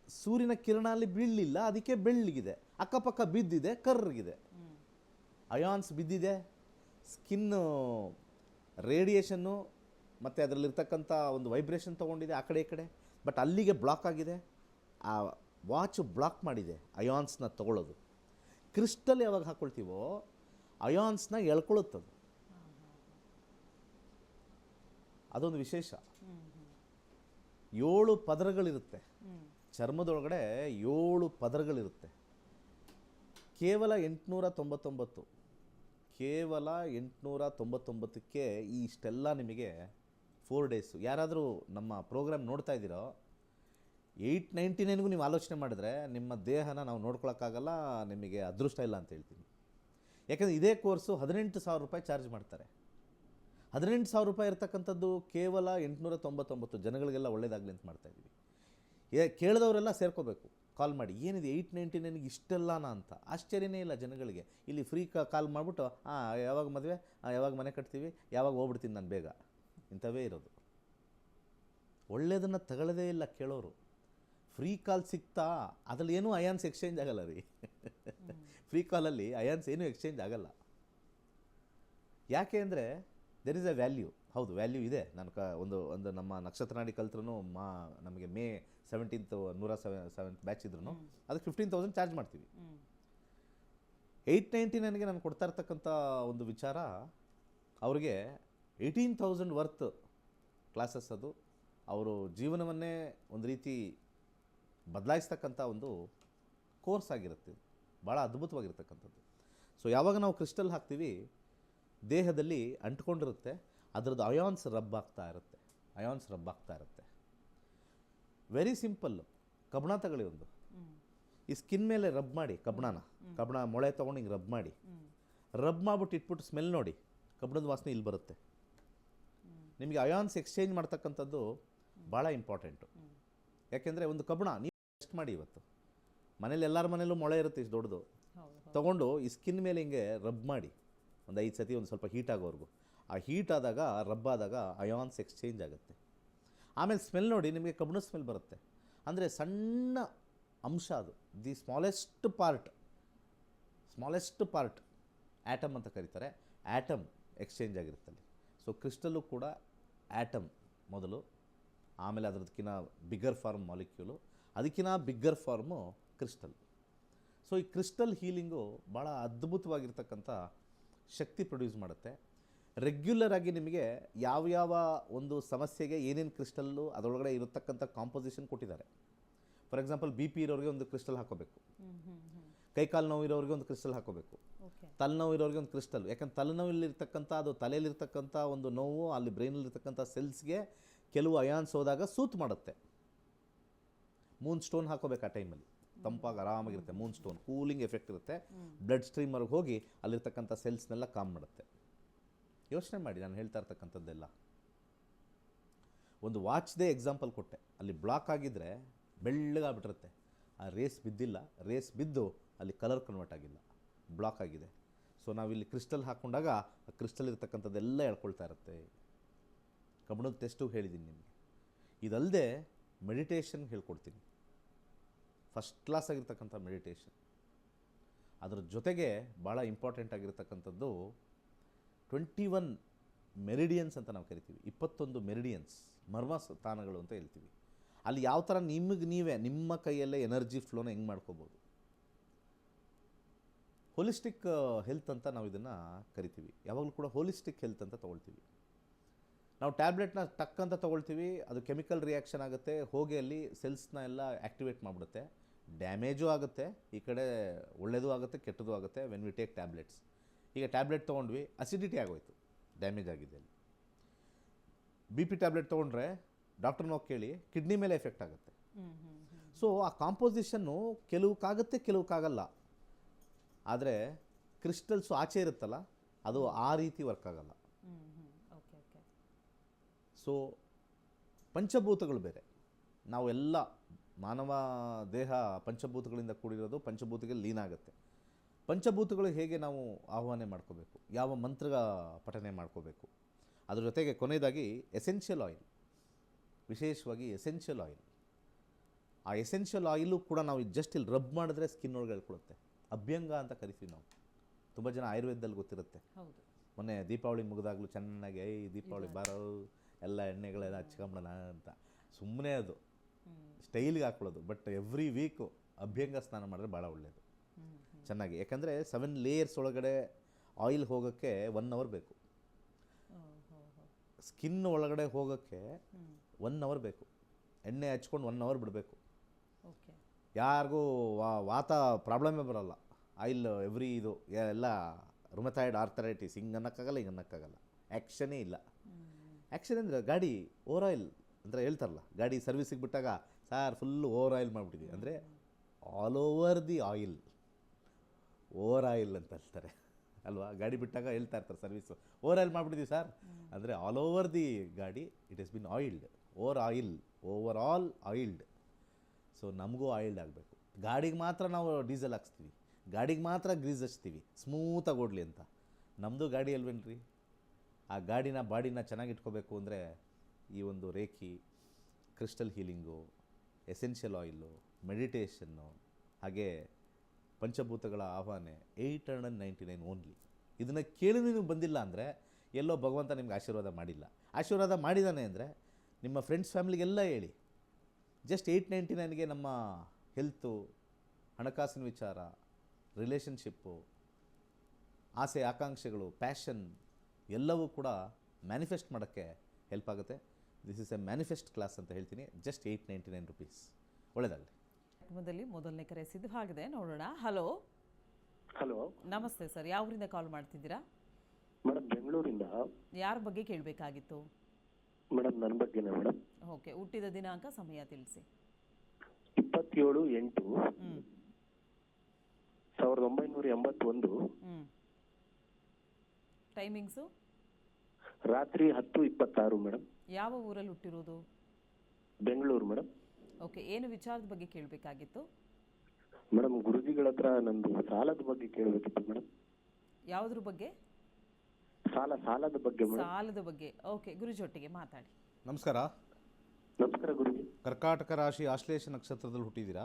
ಸೂರ್ಯನ ಕಿರಣ ಅಲ್ಲಿ ಬೀಳಲಿಲ್ಲ, ಅದಕ್ಕೆ ಬೆಳ್ಳಗಿದೆ. ಅಕ್ಕಪಕ್ಕ ಬಿದ್ದಿದೆ, ಕರ್ರಗಿದೆ, ಅಯಾನ್ಸ್ ಬಿದ್ದಿದೆ, ಸ್ಕಿನ್ನು ರೇಡಿಯೇಷನ್ನು ಮತ್ತು ಅದರಲ್ಲಿರ್ತಕ್ಕಂಥ ಒಂದು ವೈಬ್ರೇಷನ್ ತೊಗೊಂಡಿದೆ ಆ ಕಡೆ ಈ ಕಡೆ. ಬಟ್ ಅಲ್ಲಿಗೆ ಬ್ಲಾಕ್ ಆಗಿದೆ, ಆ ವಾಚ್ ಬ್ಲಾಕ್ ಮಾಡಿದೆ ಅಯಾನ್ಸ್ನ ತಗೊಳ್ಳೋದು. ಕ್ರಿಸ್ಟಲ್ ಯಾವಾಗ ಹಾಕ್ಕೊಳ್ತೀವೋ ಅಯಾನ್ಸ್ನ ಎಳ್ಕೊಳ್ಳುತ್ತದು. ಅದೊಂದು ವಿಶೇಷ. 7 ಪದರಗಳಿರುತ್ತೆ ಚರ್ಮದೊಳಗಡೆ, 7 ಪದರಗಳಿರುತ್ತೆ. ಕೇವಲ 899ಕ್ಕೆ ಈ ಇಷ್ಟೆಲ್ಲ ನಿಮಗೆ 4 ಡೇಸು. ಯಾರಾದರೂ ನಮ್ಮ ಪ್ರೋಗ್ರಾಮ್ ನೋಡ್ತಾ ಇದ್ದೀರೋ 899ಗೂ ನೀವು ಆಲೋಚನೆ ಮಾಡಿದ್ರೆ ನಿಮ್ಮ ದೇಹನ ನಾವು ನೋಡ್ಕೊಳಕ್ಕಾಗಲ್ಲ, ನಿಮಗೆ ಅದೃಷ್ಟ ಇಲ್ಲ ಅಂತ ಹೇಳ್ತೀನಿ. ಯಾಕಂದರೆ ಇದೇ ಕೋರ್ಸು 18,000 ರೂಪಾಯಿ ಚಾರ್ಜ್ ಮಾಡ್ತಾರೆ. 18,000 ರೂಪಾಯಿ ಇರ್ತಕ್ಕಂಥದ್ದು ಕೇವಲ 899 ಜನಗಳಿಗೆಲ್ಲ ಒಳ್ಳೇದಾಗಲಿ ಅಂತ ಮಾಡ್ತಾಯಿದ್ದೀವಿ. ಕೇಳಿದವರೆಲ್ಲ ಸೇರ್ಕೋಬೇಕು, ಕಾಲ್ ಮಾಡಿ. ಏನಿದೆ 899ಗೆ ಇಷ್ಟೆಲ್ಲನಾ ಅಂತ ಆಶ್ಚರ್ಯನೇ ಇಲ್ಲ ಜನಗಳಿಗೆ. ಇಲ್ಲಿ ಫ್ರೀ ಕಾಲ್ ಮಾಡಿಬಿಟ್ಟು ಯಾವಾಗ ಮದುವೆ, ಯಾವಾಗ ಮನೆ ಕಟ್ತೀವಿ, ಯಾವಾಗ ಹೋಗ್ಬಿಡ್ತೀನಿ ನಾನು ಬೇಗ, ಇಂಥವೇ ಇರೋದು. ಒಳ್ಳೆಯದನ್ನು ತಗೊಳ್ಳೋದೇ ಇಲ್ಲ ಕೇಳೋರು. ಫ್ರೀ ಕಾಲ್ ಸಿಗ್ತಾ ಅದರಲ್ಲಿ ಏನೂ ಅಯಾನ್ಸ್ ಎಕ್ಸ್ಚೇಂಜ್ ಆಗಲ್ಲ ರೀ. ಫ್ರೀ ಕಾಲಲ್ಲಿ ಅಯಾನ್ಸ್ ಏನೂ ಎಕ್ಸ್ಚೇಂಜ್ ಆಗಲ್ಲ. ಯಾಕೆ ಅಂದರೆ ದೆರ್ ಇಸ್ ಅ ವ್ಯಾಲ್ಯೂ. ಹೌದು, ವ್ಯಾಲ್ಯೂ ಇದೆ. ನಾನು ಒಂದು ನಮ್ಮ ನಕ್ಷತ್ರ ನಾಡಿ ಕಲ್ತ್ರೂ ನಮಗೆ May 17th 107th ಬ್ಯಾಚ್ ಇದ್ರೂ ಅದಕ್ಕೆ 15,000 ಚಾರ್ಜ್ ಮಾಡ್ತೀವಿ. 899ಗೆ ನಾನು ಕೊಡ್ತಾ ಇರ್ತಕ್ಕಂಥ ಒಂದು ವಿಚಾರ, ಅವ್ರಿಗೆ 18,000 ವರ್ತ್ ಕ್ಲಾಸಸ್. ಅದು ಅವರು ಜೀವನವನ್ನೇ ಒಂದು ರೀತಿ ಬದಲಾಯಿಸ್ತಕ್ಕಂಥ ಒಂದು ಕೋರ್ಸ್ ಆಗಿರುತ್ತೆ. ಭಾಳ ಅದ್ಭುತವಾಗಿರ್ತಕ್ಕಂಥದ್ದು. ಸೊ ಯಾವಾಗ ನಾವು ಕ್ರಿಸ್ಟಲ್ ಹಾಕ್ತೀವಿ ದೇಹದಲ್ಲಿ ಅಂಟ್ಕೊಂಡಿರುತ್ತೆ, ಅದರದ್ದು ಅಯಾನ್ಸ್ ರಬ್ ಆಗ್ತಾ ಇರುತ್ತೆ. Very simple. ಕಬ್ಬಣ ತಗೊಳ್ಳಿ ಒಂದು, ಈ ಸ್ಕಿನ್ ಮೇಲೆ ರಬ್ ಮಾಡಿ ಕಬ್ಬಣ ಮೊಳೆ ತೊಗೊಂಡು ಹಿಂಗೆ ರಬ್ ಮಾಡಿ, ರಬ್ ಮಾಡ್ಬಿಟ್ಟು ಇಟ್ಬಿಟ್ಟು ಸ್ಮೆಲ್ ನೋಡಿ, ಕಬ್ಬಣದ ವಾಸನೆ ಇಲ್ಲಿ ಬರುತ್ತೆ. ನಿಮಗೆ ಅಯಾನ್ಸ್ ಎಕ್ಸ್ಚೇಂಜ್ ಮಾಡ್ತಕ್ಕಂಥದ್ದು ಭಾಳ ಇಂಪಾರ್ಟೆಂಟು. ಯಾಕೆಂದರೆ ಒಂದು ಕಬ್ಬಣ ನೀವು ಟೆಸ್ಟ್ ಮಾಡಿ, ಇವತ್ತು ಮನೇಲಿ ಎಲ್ಲರ ಮನೇಲೂ ಮೊಳೆ ಇರುತ್ತೆ ಇಷ್ಟು ದೊಡ್ಡದು, ತೊಗೊಂಡು ಈ ಸ್ಕಿನ್ ಮೇಲೆ ಹಿಂಗೆ ರಬ್ ಮಾಡಿ ಒಂದು 5 ಸತಿ, ಒಂದು ಸ್ವಲ್ಪ ಹೀಟ್ ಆಗೋವರೆಗೂ. ಆ ಹೀಟ್ ಆದಾಗ, ರಬ್ ಆದಾಗ ಅಯಾನ್ಸ್ ಎಕ್ಸ್ಚೇಂಜ್ ಆಗುತ್ತೆ. ಆಮೇಲೆ ಸ್ಮೆಲ್ ನೋಡಿ, ನಿಮಗೆ ಕಬ್ಬಣದ ಸ್ಮೆಲ್ ಬರುತ್ತೆ. ಅಂದರೆ ಸಣ್ಣ ಅಂಶ ಅದು, ದಿ ಸ್ಮಾಲೆಸ್ಟ್ ಪಾರ್ಟ್ ಆ್ಯಟಮ್ ಅಂತ ಕರೀತಾರೆ. ಆ್ಯಟಮ್ ಎಕ್ಸ್ಚೇಂಜ್ ಆಗಿರುತ್ತೆ ಅಲ್ಲಿ. ಸೊ ಕ್ರಿಸ್ಟಲ್ಲು ಕೂಡ ಆ್ಯಟಮ್ ಮೊದಲು, ಆಮೇಲೆ ಅದರದಕ್ಕಿಂತ ಬಿಗ್ಗರ್ ಫಾರ್ಮ್ ಮಾಲಿಕ್ಯೂಲು, ಅದಕ್ಕಿಂತ ಬಿಗ್ಗರ್ ಫಾರ್ಮು ಕ್ರಿಸ್ಟಲ್. ಸೊ ಈ ಕ್ರಿಸ್ಟಲ್ ಹೀಲಿಂಗು ಭಾಳ ಅದ್ಭುತವಾಗಿರ್ತಕ್ಕಂಥ ಶಕ್ತಿ ಪ್ರೊಡ್ಯೂಸ್ ಮಾಡುತ್ತೆ. ರೆಗ್ಯುಲರ್ ಆಗಿ ನಿಮಗೆ ಯಾವ ಒಂದು ಸಮಸ್ಯೆಗೆ ಏನೇನು ಕ್ರಿಸ್ಟಲ್ಲು ಅದರೊಳಗಡೆ ಇರತಕ್ಕಂಥ ಕಾಂಪೋಸಿಷನ್ ಕೊಟ್ಟಿದ್ದಾರೆ. ಫಾರ್ ಎಕ್ಸಾಂಪಲ್ ಬಿ ಪಿ ಇರೋರಿಗೆ ಒಂದು ಕ್ರಿಸ್ಟಲ್ ಹಾಕೋಬೇಕು, ಕೈಕಾಲು ನೋವು ಇರೋರಿಗೆ ಒಂದು ಕ್ರಿಸ್ಟಲ್ ಹಾಕೋಬೇಕು, ತಲೆನೋವು ಇರೋರಿಗೆ ಒಂದು ಕ್ರಿಸ್ಟಲ್. ಯಾಕಂದ್ರೆ ತಲೆನೋವಿಲಿರ್ತಕ್ಕಂಥ, ಅದು ತಲೆಯಲ್ಲಿರ್ತಕ್ಕಂಥ ಒಂದು ನೋವು ಅಲ್ಲಿ ಬ್ರೈನಲ್ಲಿರ್ತಕ್ಕಂಥ ಸೆಲ್ಸ್ಗೆ ಕೆಲವು ಅಯಾನ್ಸ್ ಹೋದಾಗ ಸೂತ್ ಮಾಡುತ್ತೆ. ಮೂನ್ ಸ್ಟೋನ್ ಹಾಕೋಬೇಕು ಆ ಟೈಮಲ್ಲಿ, ತಂಪಾಗಿ ಆರಾಮಾಗಿರುತ್ತೆ. ಮೂನ್ ಸ್ಟೋನ್ ಕೂಲಿಂಗ್ ಎಫೆಕ್ಟ್ ಇರುತ್ತೆ, ಬ್ಲಡ್ ಸ್ಟ್ರೀಮರ್ಗೆ ಹೋಗಿ ಅಲ್ಲಿರ್ತಕ್ಕಂಥ ಸೆಲ್ಸ್ನೆಲ್ಲ ಕಾಮ್ ಮಾಡುತ್ತೆ. ಯೋಚನೆ ಮಾಡಿ, ನಾನು ಹೇಳ್ತಾ ಇರ್ತಕ್ಕಂಥದ್ದೆಲ್ಲ ಒಂದು ವಾಚ್ದೇ ಎಕ್ಸಾಂಪಲ್ ಕೊಟ್ಟೆ. ಅಲ್ಲಿ ಬ್ಲಾಕ್ ಆಗಿದ್ದರೆ ಬೆಳ್ಳಗಾಗ್ಬಿಟ್ಟಿರುತ್ತೆ, ಆ ರೇಸ್ ಬಿದ್ದಿಲ್ಲ, ರೇಸ್ ಬಿದ್ದು ಅಲ್ಲಿ ಕಲರ್ ಕನ್ವರ್ಟ್ ಆಗಿಲ್ಲ, ಬ್ಲಾಕ್ ಆಗಿದೆ. ಸೊ ನಾವಿಲ್ಲಿ ಕ್ರಿಸ್ಟಲ್ ಹಾಕ್ಕೊಂಡಾಗ ಆ ಕ್ರಿಸ್ಟಲ್ ಇರ್ತಕ್ಕಂಥದ್ದೆಲ್ಲ ಎಳ್ಕೊಳ್ತಾ ಇರುತ್ತೆ. ಕಬ್ಬಣದ ಟೆಸ್ಟು ಹೇಳಿದ್ದೀನಿ ನಿಮಗೆ. ಇದಲ್ಲದೆ ಮೆಡಿಟೇಷನ್ ಹೇಳ್ಕೊಡ್ತೀನಿ, ಫಸ್ಟ್ ಕ್ಲಾಸ್ ಆಗಿರ್ತಕ್ಕಂಥ ಮೆಡಿಟೇಷನ್. ಅದರ ಜೊತೆಗೆ ಭಾಳ ಇಂಪಾರ್ಟೆಂಟ್ ಆಗಿರ್ತಕ್ಕಂಥದ್ದು 21 ಮೆರಿಡಿಯನ್ಸ್ ಅಂತ ನಾವು ಕರಿತೀವಿ. 21 ಮೆರಿಡಿಯನ್ಸ್, ಮರ್ಮ ಸ್ಥಾನಗಳು ಅಂತ ಹೇಳ್ತೀವಿ. ಅಲ್ಲಿ ಯಾವ ಥರ ನೀವೇ ನಿಮ್ಮ ಕೈಯಲ್ಲೇ ಎನರ್ಜಿ ಫ್ಲೋನ ಹೆಂಗೆ ಮಾಡ್ಕೋಬೋದು. ಹೋಲಿಸ್ಟಿಕ್ ಹೆಲ್ತ್ ಅಂತ ನಾವು ಇದನ್ನು ಕರಿತೀವಿ. ಯಾವಾಗಲೂ ಕೂಡ ಹೋಲಿಸ್ಟಿಕ್ ಹೆಲ್ತ್ ಅಂತ ತೊಗೊಳ್ತೀವಿ. ನಾವು ಟ್ಯಾಬ್ಲೆಟ್ನ ಟಕ್ ಅಂತ ತೊಗೊಳ್ತೀವಿ, ಅದು ಕೆಮಿಕಲ್ ರಿಯಾಕ್ಷನ್ ಆಗುತ್ತೆ, ಹೋಗಿ ಅಲ್ಲಿ ಸೆಲ್ಸ್ನ ಎಲ್ಲ ಆ್ಯಕ್ಟಿವೇಟ್ ಮಾಡಿಬಿಡುತ್ತೆ, ಡ್ಯಾಮೇಜು ಆಗುತ್ತೆ, ಈ ಕಡೆ ಒಳ್ಳೆಯದು ಆಗುತ್ತೆ, ಕೆಟ್ಟದ್ದು ಆಗುತ್ತೆ. ವೆನ್ ವಿ ಟೇಕ್ ಟ್ಯಾಬ್ಲೆಟ್ಸ್, ಈಗ ಟ್ಯಾಬ್ಲೆಟ್ ತೊಗೊಂಡ್ವಿ, ಅಸಿಡಿಟಿ ಆಗೋಯ್ತು, ಡ್ಯಾಮೇಜ್ ಆಗಿದೆ ಅಲ್ಲಿ. ಬಿ ಪಿ ಟ್ಯಾಬ್ಲೆಟ್ ತೊಗೊಂಡ್ರೆ ಡಾಕ್ಟರ್ನ ಹೋಗಿ ಕೇಳಿ, ಕಿಡ್ನಿ ಮೇಲೆ ಎಫೆಕ್ಟ್ ಆಗುತ್ತೆ. ಸೊ ಆ ಕಾಂಪೋಸಿಷನ್ನು ಕೆಲವಕ್ಕಾಗುತ್ತೆ, ಕೆಲವಕ್ಕಾಗಲ್ಲ. ಆದರೆ ಕ್ರಿಸ್ಟಲ್ಸು ಆಚೆ ಇರುತ್ತಲ್ಲ, ಅದು ಆ ರೀತಿ ವರ್ಕ್ ಆಗಲ್ಲ. ಸೊ ಪಂಚಭೂತಗಳು ಬೇರೆ. ನಾವೆಲ್ಲ ಮಾನವ ದೇಹ ಪಂಚಭೂತಗಳಿಂದ ಕೂಡಿರೋದು, ಪಂಚಭೂತಕ್ಕೆ ಲೀನ ಆಗುತ್ತೆ. ಪಂಚಭೂತಗಳು ಹೇಗೆ ನಾವು ಆಹ್ವಾನ ಮಾಡ್ಕೋಬೇಕು, ಯಾವ ಮಂತ್ರ ಪಠನೆ ಮಾಡ್ಕೋಬೇಕು, ಅದ್ರ ಜೊತೆಗೆ ಕೊನೆಯದಾಗಿ ಎಸೆನ್ಷಿಯಲ್ ಆಯಿಲ್, ವಿಶೇಷವಾಗಿ ಎಸೆನ್ಷಿಯಲ್ ಆಯಿಲ್. ಆ ಎಸೆನ್ಷಿಯಲ್ ಆಯಿಲು ಕೂಡ ನಾವು ಜಸ್ಟ್ ಇಲ್ಲಿ ರಬ್ ಮಾಡಿದ್ರೆ ಸ್ಕಿನ್ ಒಳಗೆ ಹೇಳ್ಕೊಳುತ್ತೆ. ಅಭ್ಯಂಗ ಅಂತ ಕರಿತೀವಿ ನಾವು. ತುಂಬ ಜನ ಆಯುರ್ವೇದದಲ್ಲಿ ಗೊತ್ತಿರುತ್ತೆ. ಮೊನ್ನೆ ದೀಪಾವಳಿ ಮುಗಿದಾಗಲೂ ಚೆನ್ನಾಗಿ ದೀಪಾವಳಿ ಬಾರೋ ಎಲ್ಲ ಎಣ್ಣೆಗಳೆಲ್ಲ ಹಚ್ಕೊಂಬಿಡೋಣ ಅಂತ ಸುಮ್ಮನೆ ಅದು ಸ್ಟೈಲ್ಗೆ ಹಾಕ್ಕೊಳ್ಳೋದು. ಬಟ್ ಎವ್ರಿ ವೀಕು ಅಭ್ಯಂಗ ಸ್ನಾನ ಮಾಡಿದ್ರೆ ಭಾಳ ಒಳ್ಳೆಯದು, ಚೆನ್ನಾಗಿ. ಯಾಕಂದರೆ 7 ಲೇಯರ್ಸ್ ಒಳಗಡೆ ಆಯಿಲ್ ಹೋಗೋಕ್ಕೆ 1 ಅವರ್ ಬೇಕು, ಸ್ಕಿನ್ ಒಳಗಡೆ ಹೋಗೋಕ್ಕೆ 1 ಅವರ್ ಬೇಕು. ಎಣ್ಣೆ ಹಚ್ಕೊಂಡು 1 ಅವರ್ ಬಿಡಬೇಕು. ಯಾರಿಗೂ ವಾತ ಪ್ರಾಬ್ಲಮೇ ಬರೋಲ್ಲ. ಆಯಿಲ್ ಎವ್ರಿ ಇದು ಎಲ್ಲ ರುಮಥಾಯ್ಡ್ ಆರ್ಥರೈಟಿಸ್ ಹಿಂಗೆ ಅನ್ನೋಕ್ಕಾಗಲ್ಲ, ಹಿಂಗೆ ಅನ್ನೋಕ್ಕಾಗಲ್ಲ. ಆ್ಯಕ್ಷನೇ ಇಲ್ಲ. ಆ್ಯಕ್ಷನ್ ಅಂದರೆ ಗಾಡಿ ಓವರ್ ಆಯಿಲ್ ಅಂತ ಹೇಳ್ತಾರಲ್ಲ, ಗಾಡಿ ಸರ್ವಿಸಿಗೆ ಬಿಟ್ಟಾಗ ಸಾರ್ ಫುಲ್ಲು ಓವರ್ ಆಯಿಲ್ ಮಾಡಿಬಿಟ್ಟಿದ್ದೀವಿ ಅಂದರೆ all over the oil, over oil ಅಂತ ಹೇಳ್ತಾರೆ ಅಲ್ವಾ. ಗಾಡಿ ಬಿಟ್ಟಾಗ ಹೇಳ್ತಾ ಇರ್ತಾರೆ ಸರ್ವಿಸು, ಓವರ್ ಆಯಿಲ್ ಮಾಡಿಬಿಟ್ಟಿದ್ದೀವಿ ಸರ್ ಅಂದರೆ ಆಲ್ ಓವರ್ ದಿ ಗಾಡಿ it is been oiled, over all oiled. So ನಮಗೂ ಆಯಿಲ್ಡ್ ಆಗಬೇಕು. ಗಾಡಿಗೆ ಮಾತ್ರ ನಾವು ಡೀಸೆಲ್ ಹಾಕ್ಸ್ತೀವಿ, ಗಾಡಿಗೆ ಮಾತ್ರ ಗ್ರೀಸ್ ಹಚ್ತೀವಿ ಸ್ಮೂತಾಗಿ ಓಡಲಿ ಅಂತ. ನಮ್ಮದು ಗಾಡಿ ಅಲ್ವೇನ್ರಿ. ಆ ಗಾಡಿನ ಬಾಡಿನ ಚೆನ್ನಾಗಿಟ್ಕೋಬೇಕು ಅಂದರೆ ಈ ಒಂದು reiki, crystal healing, essential oil, meditation, ಹಾಗೆ ಪಂಚಭೂತಗಳ ಆಹ್ವಾನೆ 899 ಓನ್ಲಿ. ಇದನ್ನು ಕೇಳಿ ನೀವು ಬಂದಿಲ್ಲ ಅಂದರೆ ಎಲ್ಲೋ ಭಗವಂತ ನಿಮ್ಗೆ ಆಶೀರ್ವಾದ ಮಾಡಿಲ್ಲ. ಆಶೀರ್ವಾದ ಮಾಡಿದ್ದಾನೆ ಅಂದರೆ ನಿಮ್ಮ ಫ್ರೆಂಡ್ಸ್ ಫ್ಯಾಮಿಲಿಗೆಲ್ಲ ಹೇಳಿ. ಜಸ್ಟ್ 899ಗೆ ನಮ್ಮ ಹೆಲ್ತು, ಹಣಕಾಸಿನ ವಿಚಾರ, ರಿಲೇಷನ್ಶಿಪ್ಪು, ಆಸೆ ಆಕಾಂಕ್ಷೆಗಳು, ಪ್ಯಾಷನ್ ಎಲ್ಲವೂ ಕೂಡ ಮ್ಯಾನಿಫೆಸ್ಟ್ ಮಾಡೋಕ್ಕೆ ಹೆಲ್ಪ್ ಆಗುತ್ತೆ. This is A manifest class ಅಂತ ಹೇಳ್ತೀನಿ. Just 899 rupees. ಒಳ್ಳೆಯದಾಗಲಿ. ಮೊದಲನೇ ಕರೆ ಸಿದ್ಧವಾಗಿದೆ, ನೋಡೋಣ. ಹಲೋ ಹಲೋ, ನಮಸ್ತೆ ಸರ್. ಯಾವೂರಿಂದ ಕಾಲ್ ಮಾಡ್ತಿದ್ದೀರಾ? ಮೇಡಮ್ ಬೆಂಗಳೂರಿಂದ. ಯಾರ ಬಗ್ಗೆ ಕೇಳಬೇಕಾಗಿತ್ತು? ಮೇಡಮ್ ನನ್ನ ಬಗ್ಗೆನೇ ಮೇಡಮ್. ಓಕೆ, ಹುಟ್ಟಿದ ದಿನಾಂಕ ಸಮಯ ತಿಳಿಸಿ. ಹ್ಞೂ 27/8/1981 ಹ್ಞೂ ಟೈಮಿಂಗ್ಸು ರಾತ್ರಿ 10:26 ಮೇಡಮ್. ಯಾವ ಊರಲ್ಲಿ ಹುಟ್ಟಿರೋದು? ಬೆಂಗಳೂರು ಮೇಡಮ್. ಓಕೆ, ಏನು ವಿಚಾರದ ಬಗ್ಗೆ ಕೇಳಬೇಕಾಗಿತ್ತು? ಮೇಡಮ್, ಗುರುಜಿಗಳ ಹತ್ರ ನಂದು ಸಾಲದ ಬಗ್ಗೆ ಕೇಳಬೇಕಿತ್ತು ಮೇಡಮ್. ಯಾವುದ್ರ ಬಗ್ಗೆ? ಸಾಲದ ಬಗ್ಗೆ ಮೇಡಮ್. ಸಾಲದ ಬಗ್ಗೆ. ಓಕೆ, ಗುರುಜೊಟ್ಟಿಗೆ ಮಾತಾಡಿ. ನಮಸ್ಕಾರ. ನಮಸ್ಕಾರ ಗುರುಜಿ. ಕರ್ಕಾಟಕ ರಾಶಿ ಆಶ್ಲೇಷ ನಕ್ಷತ್ರದಲ್ಲಿ ಹುಟ್ಟಿದ್ದೀರಾ.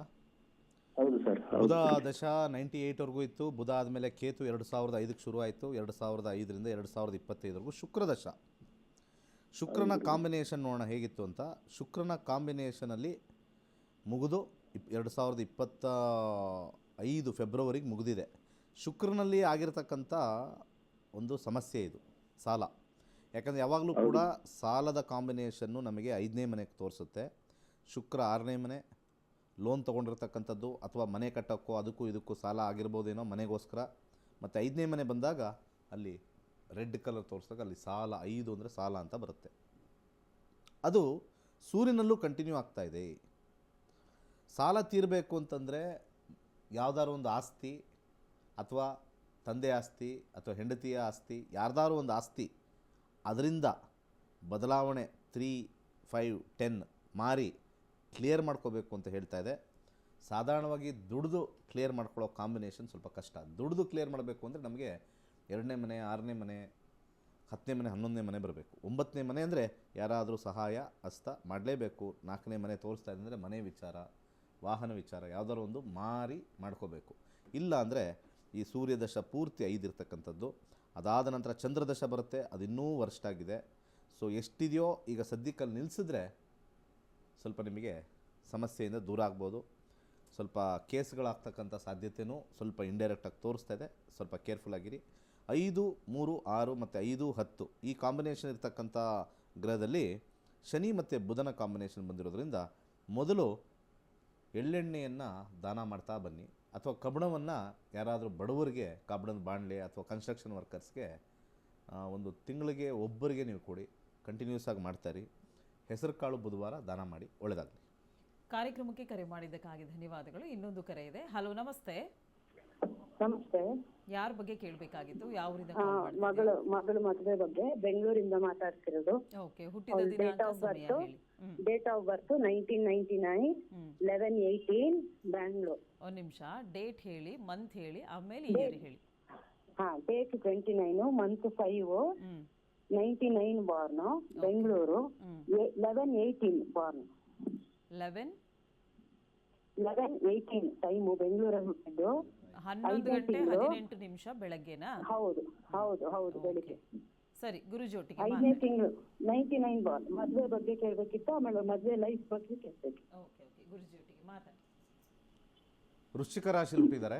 ಹೌದು ಸರ್. ಬುಧ ದಶ 98ವರೆಗೂ ಇತ್ತು. ಬುಧ ಆದಮೇಲೆ ಕೇತು 2005ಕ್ಕೆ ಶುರು ಆಯಿತು. 2005ರಿಂದ 2025ವರೆಗೂ ಶುಕ್ರ ದಶ. ಶುಕ್ರನ ಕಾಂಬಿನೇಷನ್ ನೋಡೋಣ ಹೇಗಿತ್ತು ಅಂತ. ಶುಕ್ರನ ಕಾಂಬಿನೇಷನಲ್ಲಿ ಮುಗಿದು 2025 ಫೆಬ್ರವರಿಗೆ ಮುಗಿದಿದೆ. ಶುಕ್ರನಲ್ಲಿ ಆಗಿರತಕ್ಕಂಥ ಒಂದು ಸಮಸ್ಯೆ ಇದು ಸಾಲ. ಯಾಕಂದರೆ ಯಾವಾಗಲೂ ಕೂಡ ಸಾಲದ ಕಾಂಬಿನೇಷನ್ನು ನಮಗೆ 5ನೇ ಮನೆಗೆ ತೋರಿಸುತ್ತೆ. ಶುಕ್ರ 6ನೇ ಮನೆ, ಲೋನ್ ತೊಗೊಂಡಿರ್ತಕ್ಕಂಥದ್ದು ಅಥವಾ ಮನೆ ಕಟ್ಟೋಕ್ಕೋ ಅದಕ್ಕೂ ಇದಕ್ಕೂ ಸಾಲ ಆಗಿರ್ಬೋದೇನೋ ಮನೆಗೋಸ್ಕರ. ಮತ್ತು 5ನೇ ಮನೆ ಬಂದಾಗ ಅಲ್ಲಿ ರೆಡ್ ಕಲರ್ ತೋರಿಸಿದಾಗ ಅಲ್ಲಿ ಸಾಲ, 5 ಅಂದರೆ ಸಾಲ ಅಂತ ಬರುತ್ತೆ. ಅದು ಸೂರ್ಯನಲ್ಲೂ ಕಂಟಿನ್ಯೂ ಆಗ್ತಾಯಿದೆ. ಸಾಲ ತೀರಬೇಕು ಅಂತಂದರೆ ಯಾವುದಾದ್ರು ಒಂದು ಆಸ್ತಿ ಅಥವಾ ತಂದೆ ಆಸ್ತಿ ಅಥವಾ ಹೆಂಡತಿಯ ಆಸ್ತಿ, ಯಾರ್ದಾರು ಒಂದು ಆಸ್ತಿ, ಅದರಿಂದ ಬದಲಾವಣೆ 3, 5, 10 ಮಾರಿ ಕ್ಲಿಯರ್ ಮಾಡ್ಕೋಬೇಕು ಅಂತ ಹೇಳ್ತಾ ಇದೆ. ಸಾಧಾರಣವಾಗಿ ದುಡ್ದು ಕ್ಲಿಯರ್ ಮಾಡ್ಕೊಳ್ಳೋ ಕಾಂಬಿನೇಷನ್ ಸ್ವಲ್ಪ ಕಷ್ಟ. ದುಡ್ದು ಕ್ಲಿಯರ್ ಮಾಡಬೇಕು ಅಂದರೆ ನಮಗೆ 2ನೇ ಮನೆ, 6ನೇ ಮನೆ, 10ನೇ ಮನೆ, 11ನೇ ಮನೆ ಬರಬೇಕು. 9ನೇ ಮನೆ ಅಂದರೆ ಯಾರಾದರೂ ಸಹಾಯ ಹಸ್ತ ಮಾಡಲೇಬೇಕು. 4ನೇ ಮನೆ ತೋರಿಸ್ತಾ ಇದೆ ಅಂದರೆ ಮನೆ ವಿಚಾರ, ವಾಹನ ವಿಚಾರ ಯಾವುದಾದ್ರು ಒಂದು ಮಾರಿ ಮಾಡ್ಕೋಬೇಕು. ಇಲ್ಲ ಅಂದರೆ ಈ ಸೂರ್ಯದಶ ಪೂರ್ತಿ 5 ಇರ್ತಕ್ಕಂಥದ್ದು. ಅದಾದ ನಂತರ ಚಂದ್ರದಶ ಬರುತ್ತೆ, ಅದು ಇನ್ನೂ ವರ್ಸ್ಟ್ ಆಗಿದೆ. ಸೊ ಎಷ್ಟಿದೆಯೋ ಈಗ ಸದ್ಯಕ್ಕಲ್ಲಿ ನಿಲ್ಲಿಸಿದ್ರೆ ಸ್ವಲ್ಪ ನಿಮಗೆ ಸಮಸ್ಯೆಯಿಂದ ದೂರ ಆಗ್ಬೋದು. ಸ್ವಲ್ಪ ಕೇಸ್ಗಳಾಗ್ತಕ್ಕಂಥ ಸಾಧ್ಯತೆಯೂ ಸ್ವಲ್ಪ ಇಂಡೈರೆಕ್ಟಾಗಿ ತೋರಿಸ್ತಾ ಇದೆ. ಸ್ವಲ್ಪ ಕೇರ್ಫುಲ್ಲಾಗಿರಿ. 5, 3, 6 ಮತ್ತು 5, 10 ಈ ಕಾಂಬಿನೇಷನ್ ಇರ್ತಕ್ಕಂಥ ಗ್ರಹದಲ್ಲಿ ಶನಿ ಮತ್ತು ಬುಧನ ಕಾಂಬಿನೇಷನ್ ಬಂದಿರೋದ್ರಿಂದ ಮೊದಲು ಎಳ್ಳೆಣ್ಣೆಯನ್ನು ದಾನ ಮಾಡ್ತಾ ಬನ್ನಿ. ಅಥವಾ ಕಬ್ಬಣವನ್ನು ಯಾರಾದರೂ ಬಡವರಿಗೆ ಕಬ್ಬಣದ ಬಾಣಲೆ ಅಥವಾ ಕನ್ಸ್ಟ್ರಕ್ಷನ್ ವರ್ಕರ್ಸ್ಗೆ ಒಂದು ತಿಂಗಳಿಗೆ ಒಬ್ಬರಿಗೆ ನೀವು ಕೊಡಿ. ಕಂಟಿನ್ಯೂಸ್ ಆಗಿ ಮಾಡ್ತಾಯಿರಿ. ಹೆಸರು ಕಾಳು ಬುಧವಾರ ದಾನ ಮಾಡಿ. ಒಳ್ಳೆಯದಾಗಲಿ. ಕಾರ್ಯಕ್ರಮಕ್ಕೆ ಕರೆ ಮಾಡಿದ್ದಕ್ಕಾಗಿ ಧನ್ಯವಾದಗಳು. ಇನ್ನೊಂದು ಕರೆ ಇದೆ. ಹಲೋ, ನಮಸ್ತೆ. ನಮಸ್ತೆ. ಯಾರ ಬಗ್ಗೆ ಕೇಳಬೇಕಾಗಿತ್ತು? ಯಾವ ಊರಿಂದ ಮಗಳು ಮದುವೆ ಬಗ್ಗೆ ಬೆಂಗಳೂರಿಂದ ಮಾತಾಡ್ತಿರೋದು. ಓಕೆ, ಹುಟ್ಟಿದ ದಿನಾಂಕ, ಸಮಯ ಹೇಳಿ. Date of birth 1999 11/18 Bangalore. ಒಂದು ನಿಮಿಷ, ಡೇಟ್ ಹೇಳಿ, ಮಂತ್ ಹೇಳಿ, ಆಮೇಲೆ ಇಯರ್ ಹೇಳಿ. Date 29, month 5, 99 Born, Bengaluru. 11/18 Born. 11/18 time ಬೆಂಗಳೂರಲ್ಲಿ ಹುಟ್ಟಿದ್ದು. 11:18 ಬೆಳಗ್ಗೆನಾ? ಹೌದು ಬೆಳಿಗ್ಗೆ. ಸರಿ, ಗುರುಜೊಟ್ಟಿಗೆ 5ನೇ ತಿಂಗಳು 99 ಬಾರ್ನ್. ಮದುವೆ ಬಗ್ಗೆ ಕೇಳಬೇಕಿತ್ತು, ಆಮೇಲೆ ಮದುವೆ ಲೈಫ್ ಬಗ್ಗೆ ಕೇಳಬೇಕು. ಓಕೆ, ಗುರುಜಿಯೊಟ್ಟಿಗೆ ಮಾತಾಡಿ. ವೃಶ್ಚಿಕ ರಾಶಿಯಲ್ಲಿ ಹುಟ್ಟಿದ್ದಾರೆ.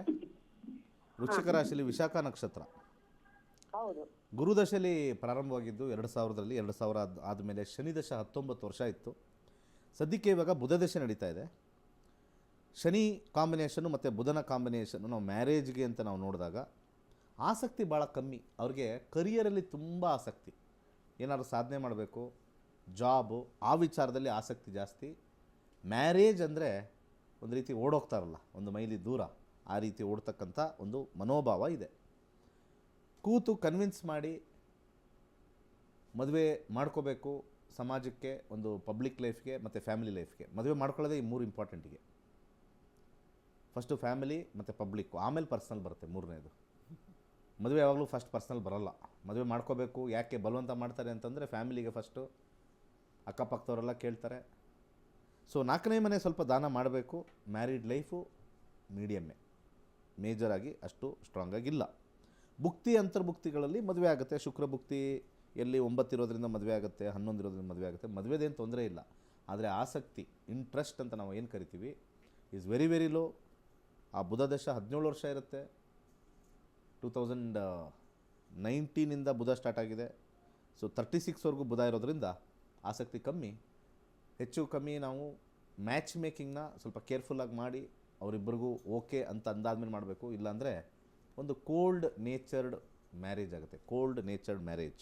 ವೃಶ್ಚಿಕ ರಾಶಿಯಲ್ಲಿ ವಿಶಾಖ ನಕ್ಷತ್ರ. ಹೌದು. ಗುರುದಶೆಯಲ್ಲಿ ಪ್ರಾರಂಭವಾಗಿದ್ದು 2000ರಲ್ಲಿ. 2000 ಆದಮೇಲೆ ಶನಿದಶ 19 ವರ್ಷ ಇತ್ತು. ಸದ್ಯಕ್ಕೆ ಇವಾಗ ಬುಧದಶೆ ನಡೀತಾ ಇದೆ. ಶನಿ ಕಾಂಬಿನೇಷನ್ನು ಮತ್ತು ಬುಧನ ಕಾಂಬಿನೇಷನ್ನು ನಾವು ಮ್ಯಾರೇಜ್ಗೆ ಅಂತ ನಾವು ನೋಡಿದಾಗ ಆಸಕ್ತಿ ಭಾಳ ಕಮ್ಮಿ. ಅವ್ರಿಗೆ ಕರಿಯರಲ್ಲಿ ತುಂಬ ಆಸಕ್ತಿ, ಏನಾದರೂ ಸಾಧನೆ ಮಾಡಬೇಕು, ಜಾಬು, ಆ ವಿಚಾರದಲ್ಲಿ ಆಸಕ್ತಿ ಜಾಸ್ತಿ. ಮ್ಯಾರೇಜ್ ಅಂದರೆ ಒಂದು ರೀತಿ ಓಡೋಗ್ತಾರಲ್ಲ, ಒಂದು ಮೈಲಿ ದೂರ, ಆ ರೀತಿ ಓಡ್ತಕ್ಕಂಥ ಒಂದು ಮನೋಭಾವ ಇದೆ. ಕೂತು ಕನ್ವಿನ್ಸ್ ಮಾಡಿ ಮದುವೆ ಮಾಡ್ಕೋಬೇಕು, ಸಮಾಜಕ್ಕೆ, ಒಂದು ಪಬ್ಲಿಕ್ ಲೈಫ್ಗೆ ಮತ್ತು ಫ್ಯಾಮಿಲಿ ಲೈಫ್ಗೆ. ಮದುವೆ ಮಾಡ್ಕೊಳ್ಳೋದೇ ಈ 3 ಇಂಪಾರ್ಟೆಂಟಿಗೆ. ಫಸ್ಟು ಫ್ಯಾಮಿಲಿ ಮತ್ತು ಪಬ್ಲಿಕ್ಕು, ಆಮೇಲೆ ಪರ್ಸ್ನಲ್ ಬರುತ್ತೆ 3ನೇದು. ಮದುವೆ ಯಾವಾಗಲೂ ಫಸ್ಟ್ ಪರ್ಸ್ನಲ್ ಬರೋಲ್ಲ. ಮದುವೆ ಮಾಡ್ಕೋಬೇಕು, ಯಾಕೆ ಬಲವಂತ ಮಾಡ್ತಾರೆ ಅಂತಂದರೆ ಫ್ಯಾಮಿಲಿಗೆ ಫಸ್ಟು, ಅಕ್ಕಪಕ್ಕದವರೆಲ್ಲ ಕೇಳ್ತಾರೆ. ಸೊ 4ನೇ ಮನೆ ಸ್ವಲ್ಪ ದಾನ ಮಾಡಬೇಕು. ಮ್ಯಾರಿಡ್ ಲೈಫು ಮೀಡಿಯಮ್ಮೇ, ಮೇಜರಾಗಿ ಅಷ್ಟು ಸ್ಟ್ರಾಂಗಾಗಿಲ್ಲ. ಭುಕ್ತಿ ಅಂತರ್ಭುಕ್ತಿಗಳಲ್ಲಿ ಮದುವೆ ಆಗುತ್ತೆ. ಶುಕ್ರ ಭುಕ್ತಿ ಎಲ್ಲಿ 9 ಇರೋದ್ರಿಂದ ಮದುವೆ ಆಗುತ್ತೆ, 11 ಇರೋದ್ರಿಂದ ಮದುವೆ ಆಗುತ್ತೆ. ಮದುವೆದೇನು ತೊಂದರೆ ಇಲ್ಲ, ಆದರೆ ಆಸಕ್ತಿ, ಇಂಟ್ರೆಸ್ಟ್ ಅಂತ ನಾವು ಏನು ಕರಿತೀವಿ, ಈಸ್ ವೆರಿ ವೆರಿ ಲೋ. ಆ ಬುಧ ದಶ 17 ವರ್ಷ ಇರುತ್ತೆ. 2019 ಬುಧ ಸ್ಟಾರ್ಟ್ ಆಗಿದೆ. ಸೊ 36ವರೆಗೂ ಬುಧ ಇರೋದ್ರಿಂದ ಆಸಕ್ತಿ ಕಮ್ಮಿ. ಹೆಚ್ಚು ಕಮ್ಮಿ ನಾವು ಮ್ಯಾಚ್ ಮೇಕಿಂಗ್ನ ಸ್ವಲ್ಪ ಕೇರ್ಫುಲ್ಲಾಗಿ ಮಾಡಿ ಅವರಿಬ್ಬರಿಗೂ ಓಕೆ ಅಂತ ಅಂದಾದ್ಮೇಲೆ ಮಾಡಬೇಕು. ಇಲ್ಲಾಂದರೆ ಒಂದು ಕೋಲ್ಡ್ ನೇಚರ್ಡ್ ಮ್ಯಾರೇಜ್ ಆಗುತ್ತೆ. Cold natured marriage.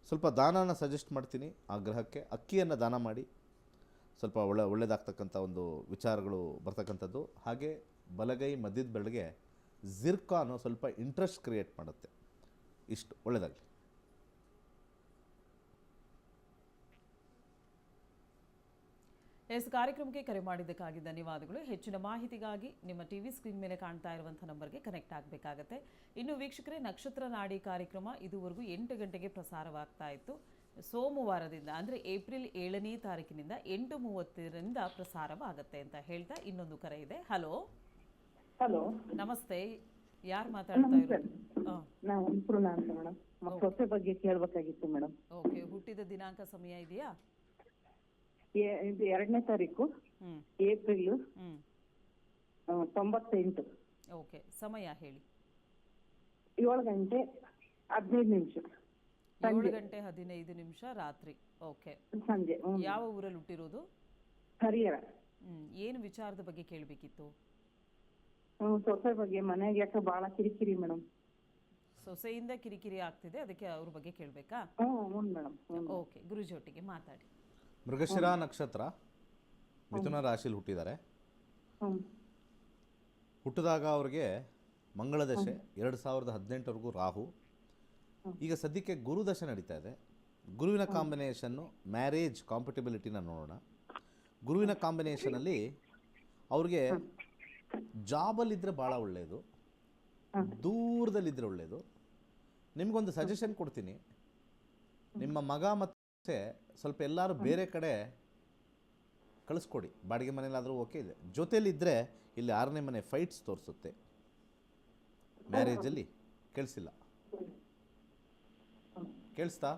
ಸ್ವಲ್ಪ ದಾನನ ಸಜೆಸ್ಟ್ ಮಾಡ್ತೀನಿ. ಆ ಗ್ರಹಕ್ಕೆ ಅಕ್ಕಿಯನ್ನು ದಾನ ಮಾಡಿ. ಸ್ವಲ್ಪ ಒಳ್ಳೆಯದಾಗ್ತಕ್ಕಂಥ ಒಂದು ವಿಚಾರಗಳು ಬರ್ತಕ್ಕಂಥದ್ದು. ಹಾಗೆ ಬಲಗೈ ಮಧ್ಯದ ಬೆರಳಿಗೆ ಜಿರ್ಕಾನು ಸ್ವಲ್ಪ ಇಂಟ್ರೆಸ್ಟ್ ಕ್ರಿಯೇಟ್ ಮಾಡುತ್ತೆ. ಇಷ್ಟು ಒಳ್ಳೆಯದಾಗಲಿ. ಎಸ್, ಕಾರ್ಯಕ್ರಮಕ್ಕೆ ಕರೆ ಮಾಡಿದ್ದಕ್ಕಾಗಿ ಧನ್ಯವಾದಗಳು. ಹೆಚ್ಚಿನ ಮಾಹಿತಿಗಾಗಿ ನಿಮ್ಮ ಟಿವಿ ಸ್ಕ್ರೀನ್ ಮೇಲೆ ಕಾಣ್ತಾ ಇರುವಂಥ ನಂಬರ್ಗೆ ಕನೆಕ್ಟ್ ಆಗಬೇಕಾಗತ್ತೆ. ಇನ್ನು ವೀಕ್ಷಕರೇ, ನಕ್ಷತ್ರ ನಾಡಿ ಕಾರ್ಯಕ್ರಮ ಇದುವರೆಗೂ 8 ಗಂಟೆಗೆ ಪ್ರಸಾರವಾಗ್ತಾ ಇತ್ತು. ಸೋಮವಾರದಿಂದ ಅಂದರೆ ಏಪ್ರಿಲ್ 7ನೇ ತಾರೀಕಿನಿಂದ 8:30ರಿಂದ ಪ್ರಸಾರವಾಗುತ್ತೆ ಅಂತ ಹೇಳ್ತಾ ಇನ್ನೊಂದು ಕರೆ ಇದೆ. ಹಲೋ ಹಲೋ, ನಮಸ್ತೆ, ಯಾರು ಮಾತಾಡ್ತಾ ಇರೋದು? ನಾವು ಅನ್ಪೂರ್ಣ ಅಂತ ಮೇಡಮ್. ಸೊಸೆ ಬಗ್ಗೆ ಕೇಳ್ಬೇಕಾಗಿತ್ತು ಮೇಡಮ್. ಓಕೆ, ಹುಟ್ಟಿದ ದಿನಾಂಕ ಸಮಯ ಇದೆಯಾ? ಇದು 2ನೇ ತಾರೀಕು ಏಪ್ರಿಲ್ 98. ಓಕೆ, ಸಮಯ ಹೇಳಿ. 7 ಗಂಟೆ 15 ನಿಮಿಷ 7 ಗಂಟೆ 15 ನಿಮಿಷ ರಾತ್ರಿ. ಓಕೆ, ಸಂಜೆ. ಯಾವ ಊರಲ್ಲಿ ಹುಟ್ಟಿರೋದು? ಹರಿಹರ. ಏನು ವಿಚಾರದ ಬಗ್ಗೆ ಕೇಳಬೇಕಿತ್ತು? ಸೊಸೆ ಬಗ್ಗೆ. ಮನೆಗೆ ಯಾಕೆ ಬಹಳ ಕಿರಿಕಿರಿ ಮೇಡಮ್. ಸೊಸೆಯಿಂದ ಕಿರಿಕಿರಿ ಆಗ್ತಿದೆ, ಅದಕ್ಕೆ ಅವ್ರ ಬಗ್ಗೆ ಕೇಳಬೇಕಾ? ಹ್ಞೂ ಮೇಡಮ್. ಓಕೆ, ಗುರುಜಿ ಒಟ್ಟಿಗೆ ಮಾತಾಡಿ. ಮೃಗಶಿರ ನಕ್ಷತ್ರ, ಮಿಥುನ ರಾಶಿಯಲ್ಲಿ ಹುಟ್ಟಿದ್ದಾರೆ. ಹುಟ್ಟಿದಾಗ ಅವ್ರಿಗೆ ಮಂಗಳ ದಶೆ 2018ವರೆಗೂ ರಾಹು. ಈಗ ಸದ್ಯಕ್ಕೆ ಗುರು ದಶೆ ನಡೀತಾ ಇದೆ. ಗುರುವಿನ ಕಾಂಬಿನೇಷನ್ನು ಮ್ಯಾರೇಜ್ ಕಾಂಪಿಟಬಿಲಿಟಿನ ನೋಡೋಣ. ಗುರುವಿನ ಕಾಂಬಿನೇಷನಲ್ಲಿ ಅವ್ರಿಗೆ ಜಾಬಲ್ಲಿದ್ದರೆ ಭಾಳ ಒಳ್ಳೆಯದು, ದೂರದಲ್ಲಿದ್ದರೆ ಒಳ್ಳೆಯದು. ನಿಮಗೊಂದು ಸಜೆಷನ್ ಕೊಡ್ತೀನಿ. ನಿಮ್ಮ ಮಗ ಮತ್ತು ಸ್ವಲ್ಪ ಎಲ್ಲರೂ ಬೇರೆ ಕಡೆ ಕಳಿಸ್ಕೊಡಿ. ಬಾಡಿಗೆ ಮನೇಲಾದರೂ ಓಕೆ ಇದೆ. ಜೊತೆಯಲ್ಲಿದ್ದರೆ ಇಲ್ಲಿ 6ನೇ ಮನೆ ಫೈಟ್ಸ್ ತೋರಿಸುತ್ತೆ. ಮ್ಯಾರೇಜಲ್ಲಿ ಕೇಳಿಸಿಲ್ಲ, ಕೇಳಿಸ್ತಾ?